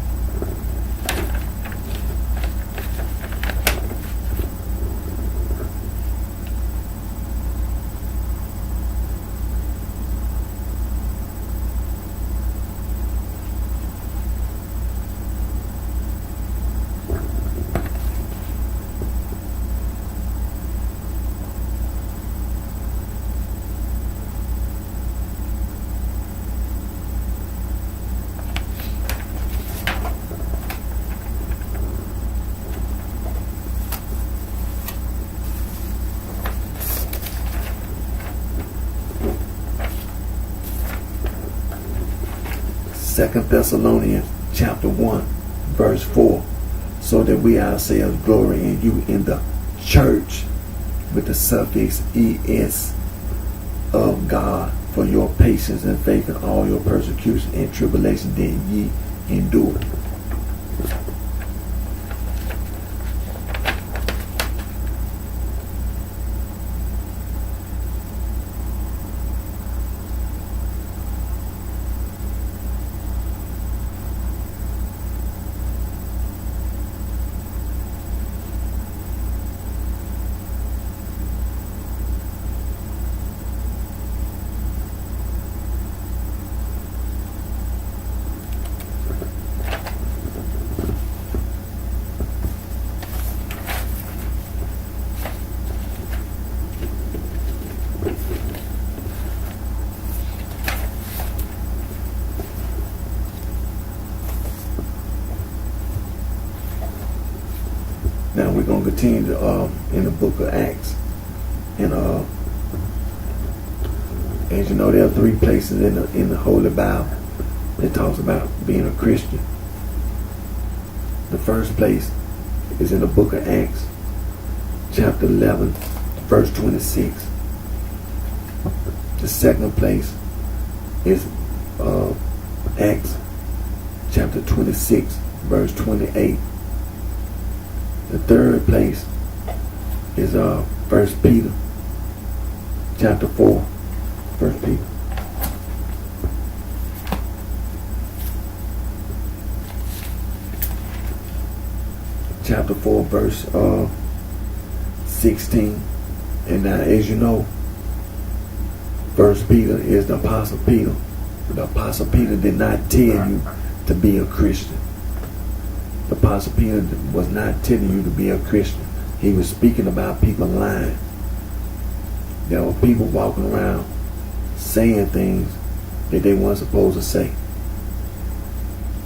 Second Thessalonians chapter 1 verse 4, so that we ourselves glory in you in the church with the suffix es of God for your patience and faith in all your persecution and tribulation that ye endure. Now we're going to continue to, in the book of Acts. And as you know, there are 3 places in the Holy Bible that talks about being a Christian. The first place is in the book of Acts, chapter 11, verse 26. The second place is Acts chapter 26, verse 28. The third place is 1 Peter chapter 4. 1 Peter. Chapter 4, verse 16. And now, as you know, 1 Peter is the Apostle Peter. The Apostle Peter did not tell you to be a Christian. The Apostle Peter was not telling you to be a Christian. He was speaking about people lying. There were people walking around saying things that they weren't supposed to say.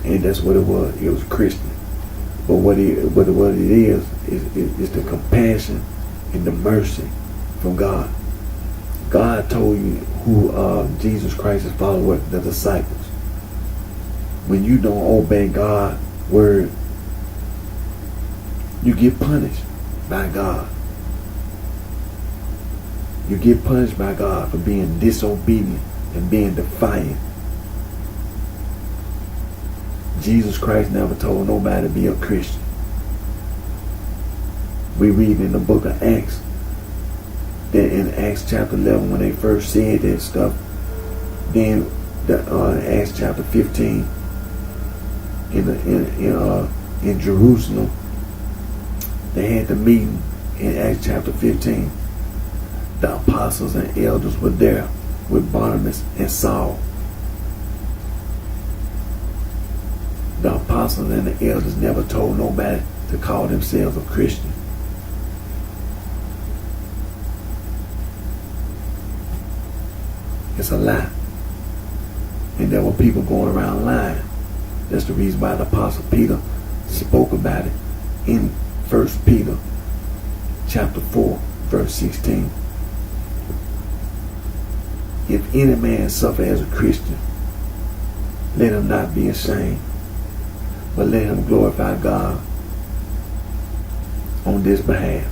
And that's what it was. It was Christian. But what it is the compassion and the mercy from God. God told you who Jesus Christ's followers, the disciples. When you don't obey God's word, you get punished by God. You get punished by God for being disobedient and being defiant. Jesus Christ never told nobody to be a Christian. We read in the book of Acts that in Acts chapter 11, when they first said that stuff, then Acts chapter 15 in Jerusalem, they had the meeting in Acts chapter 15. The apostles and elders were there with Barnabas and Saul. The apostles and the elders never told nobody to call themselves a Christian. It's a lie. And there were people going around lying. That's the reason why the Apostle Peter spoke about it in 1 Peter chapter 4, verse 16. If any man suffer as a Christian, let him not be ashamed, but let him glorify God on this behalf.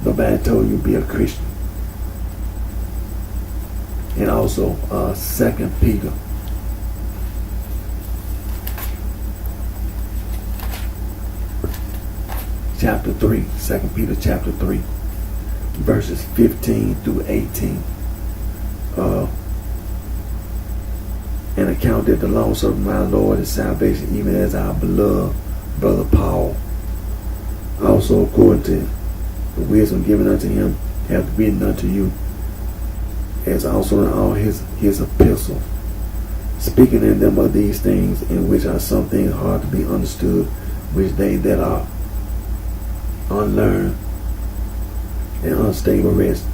Nobody told you to be a Christian. And also 2 Peter chapter 3, 2 Peter chapter 3, verses 15 through 18. An account that the long suffering of our Lord is salvation, even as our beloved brother Paul, also according to the wisdom given unto him, hath written unto you, as also in all his epistles, speaking in them of these things, in which are some things hard to be understood, which they that are unlearned and unstable rest,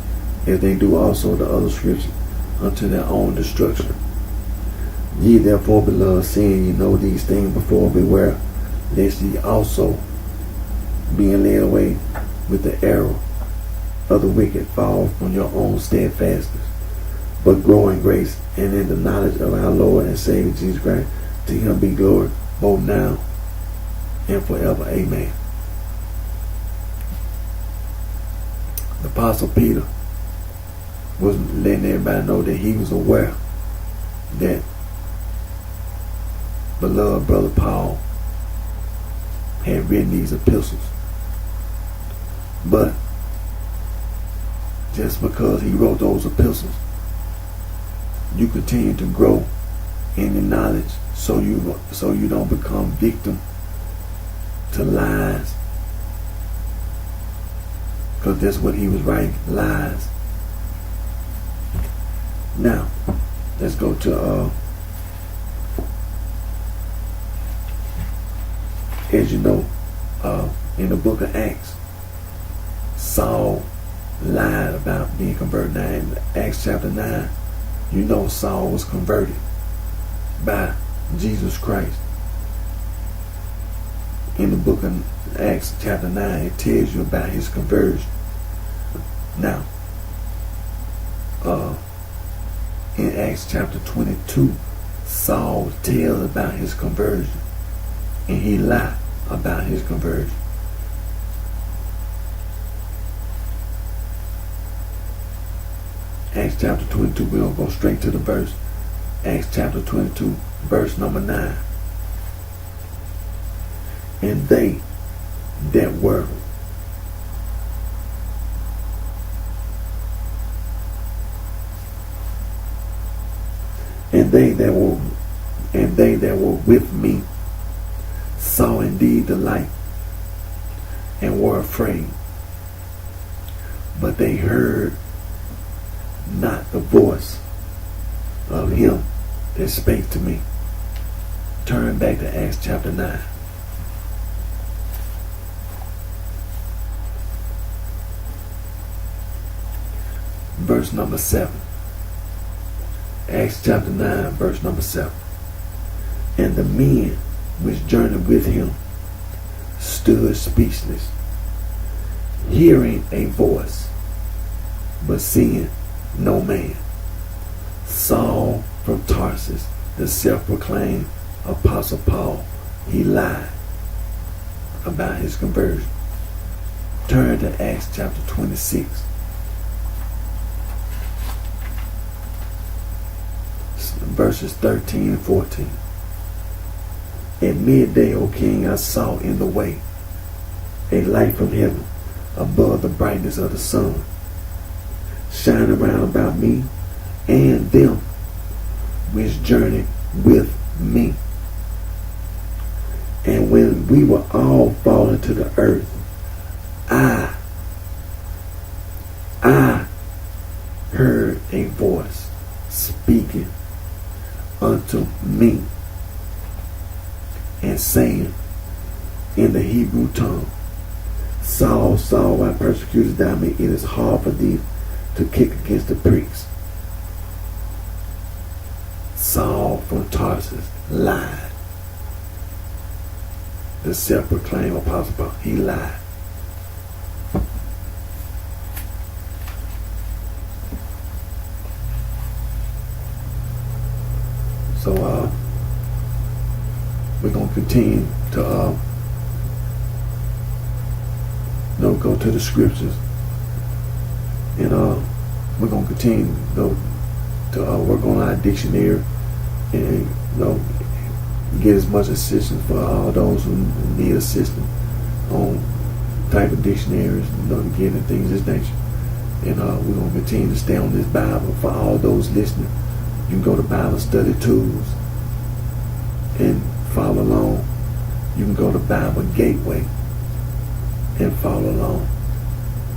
as they do also the other scriptures, unto their own destruction. Ye therefore, beloved, seeing ye know these things before, beware lest ye also, being led away with the error of the wicked, fall from your own steadfastness, but grow in grace and in the knowledge of our Lord and Savior Jesus Christ. To him be glory both now and forever. Amen. The Apostle Peter was letting everybody know that he was aware that beloved brother Paul had written these epistles. But just because he wrote those epistles, you continue to grow in the knowledge, so you don't become victim to lies, because that's what he was writing, lies. Now let's go to as you know, in the book of Acts, Saul lied about being converted. Now in Acts chapter 9, you know Saul was converted by Jesus Christ. In the book of Acts chapter 9, it tells you about his conversion. Now, in Acts chapter 22, Saul tells about his conversion, and he lied about his conversion. Acts chapter 22, we'll go straight to the verse. Acts chapter 22, verse number 9. And they that were with me saw indeed the light and were afraid, but they heard not the voice of him that spake to me. Turn back to Acts chapter 9. Verse number 7. Acts chapter 9, verse number 7. And the men which journeyed with him stood speechless, hearing a voice, but seeing no man. Saul from Tarsus, the self-proclaimed Apostle Paul, he lied about his conversion. Turn to Acts chapter 26. Verses 13 and 14. At midday, O king, I saw in the way a light from heaven above the brightness of the sun, shine around about me and them which journeyed with me. And when we were all fallen to the earth, I heard a voice speaking unto me and saying in the Hebrew tongue, Saul, Saul, why persecutest thou me? It is hard for thee to kick against the pricks. Saul from Tarsus lied. The self-proclaimed Apostle Paul, he lied. So we're going to continue to go to the scriptures, and we're going to continue to work on our dictionary, and get as much assistance for all those who need assistance on type of dictionaries, to get and things of this nature. And we're going to continue to stay on this Bible. For all those listening, you can go to Bible Study Tools and follow along. You can go to Bible Gateway and follow along.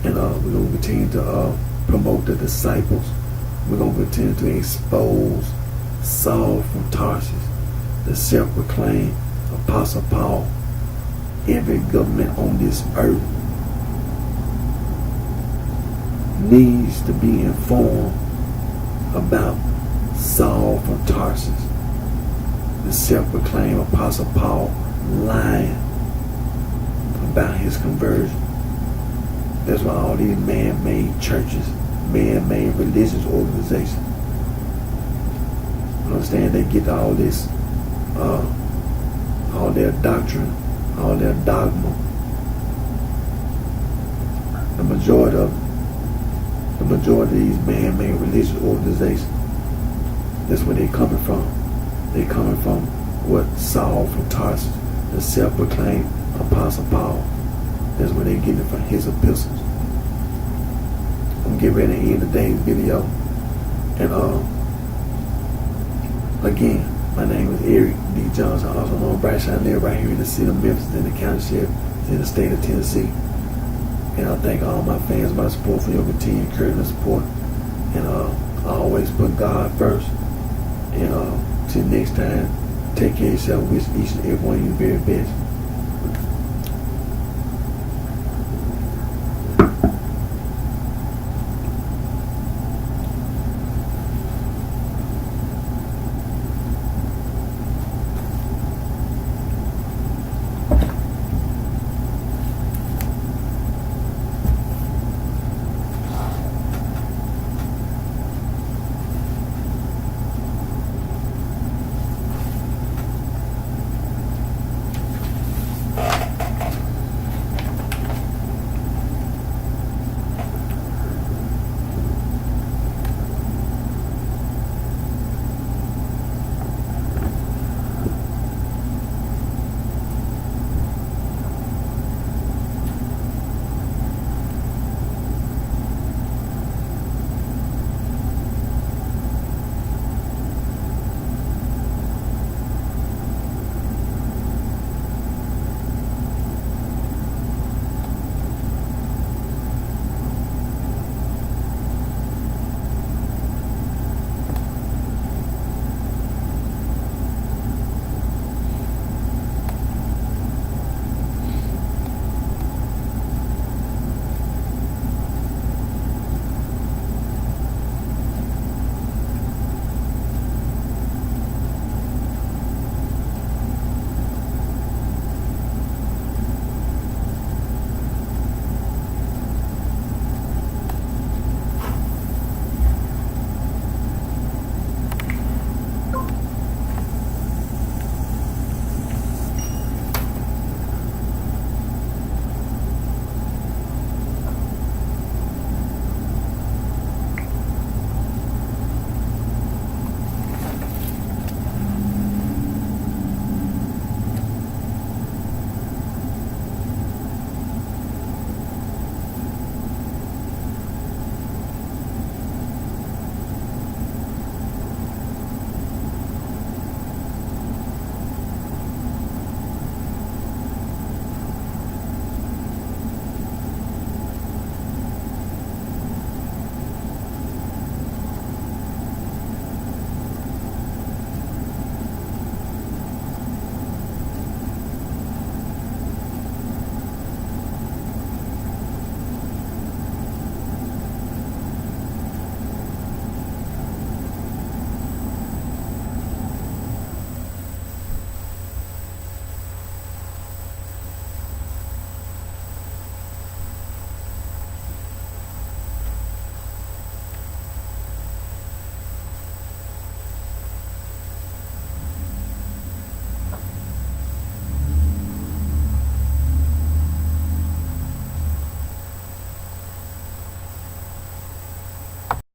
And we're going to continue to promote the disciples. We're going to continue to expose Saul from Tarsus, the self-proclaimed Apostle Paul. Every government on this earth needs to be informed about Saul from Tarsus, the self-proclaimed Apostle Paul, lying about his conversion. That's why all these man-made churches, man-made religious organizations, understand, they get all this, all their doctrine, all their dogma. The majority of these man-made religious organizations, that's where they're coming from. They're coming from what Saul from Tarsus, the self-proclaimed Apostle Paul, that's where they're getting it from his epistles. I'm getting ready to end today's video. And again, my name is Eric D. Johnson, also known as BrightShine, live right here in the city of Memphis, in the county sheriff, in the state of Tennessee. And I thank all my fans for my support, for your continued encouragement and support. And I always put God first. And till next time, take care of yourself. Wish each and every one of you the very best.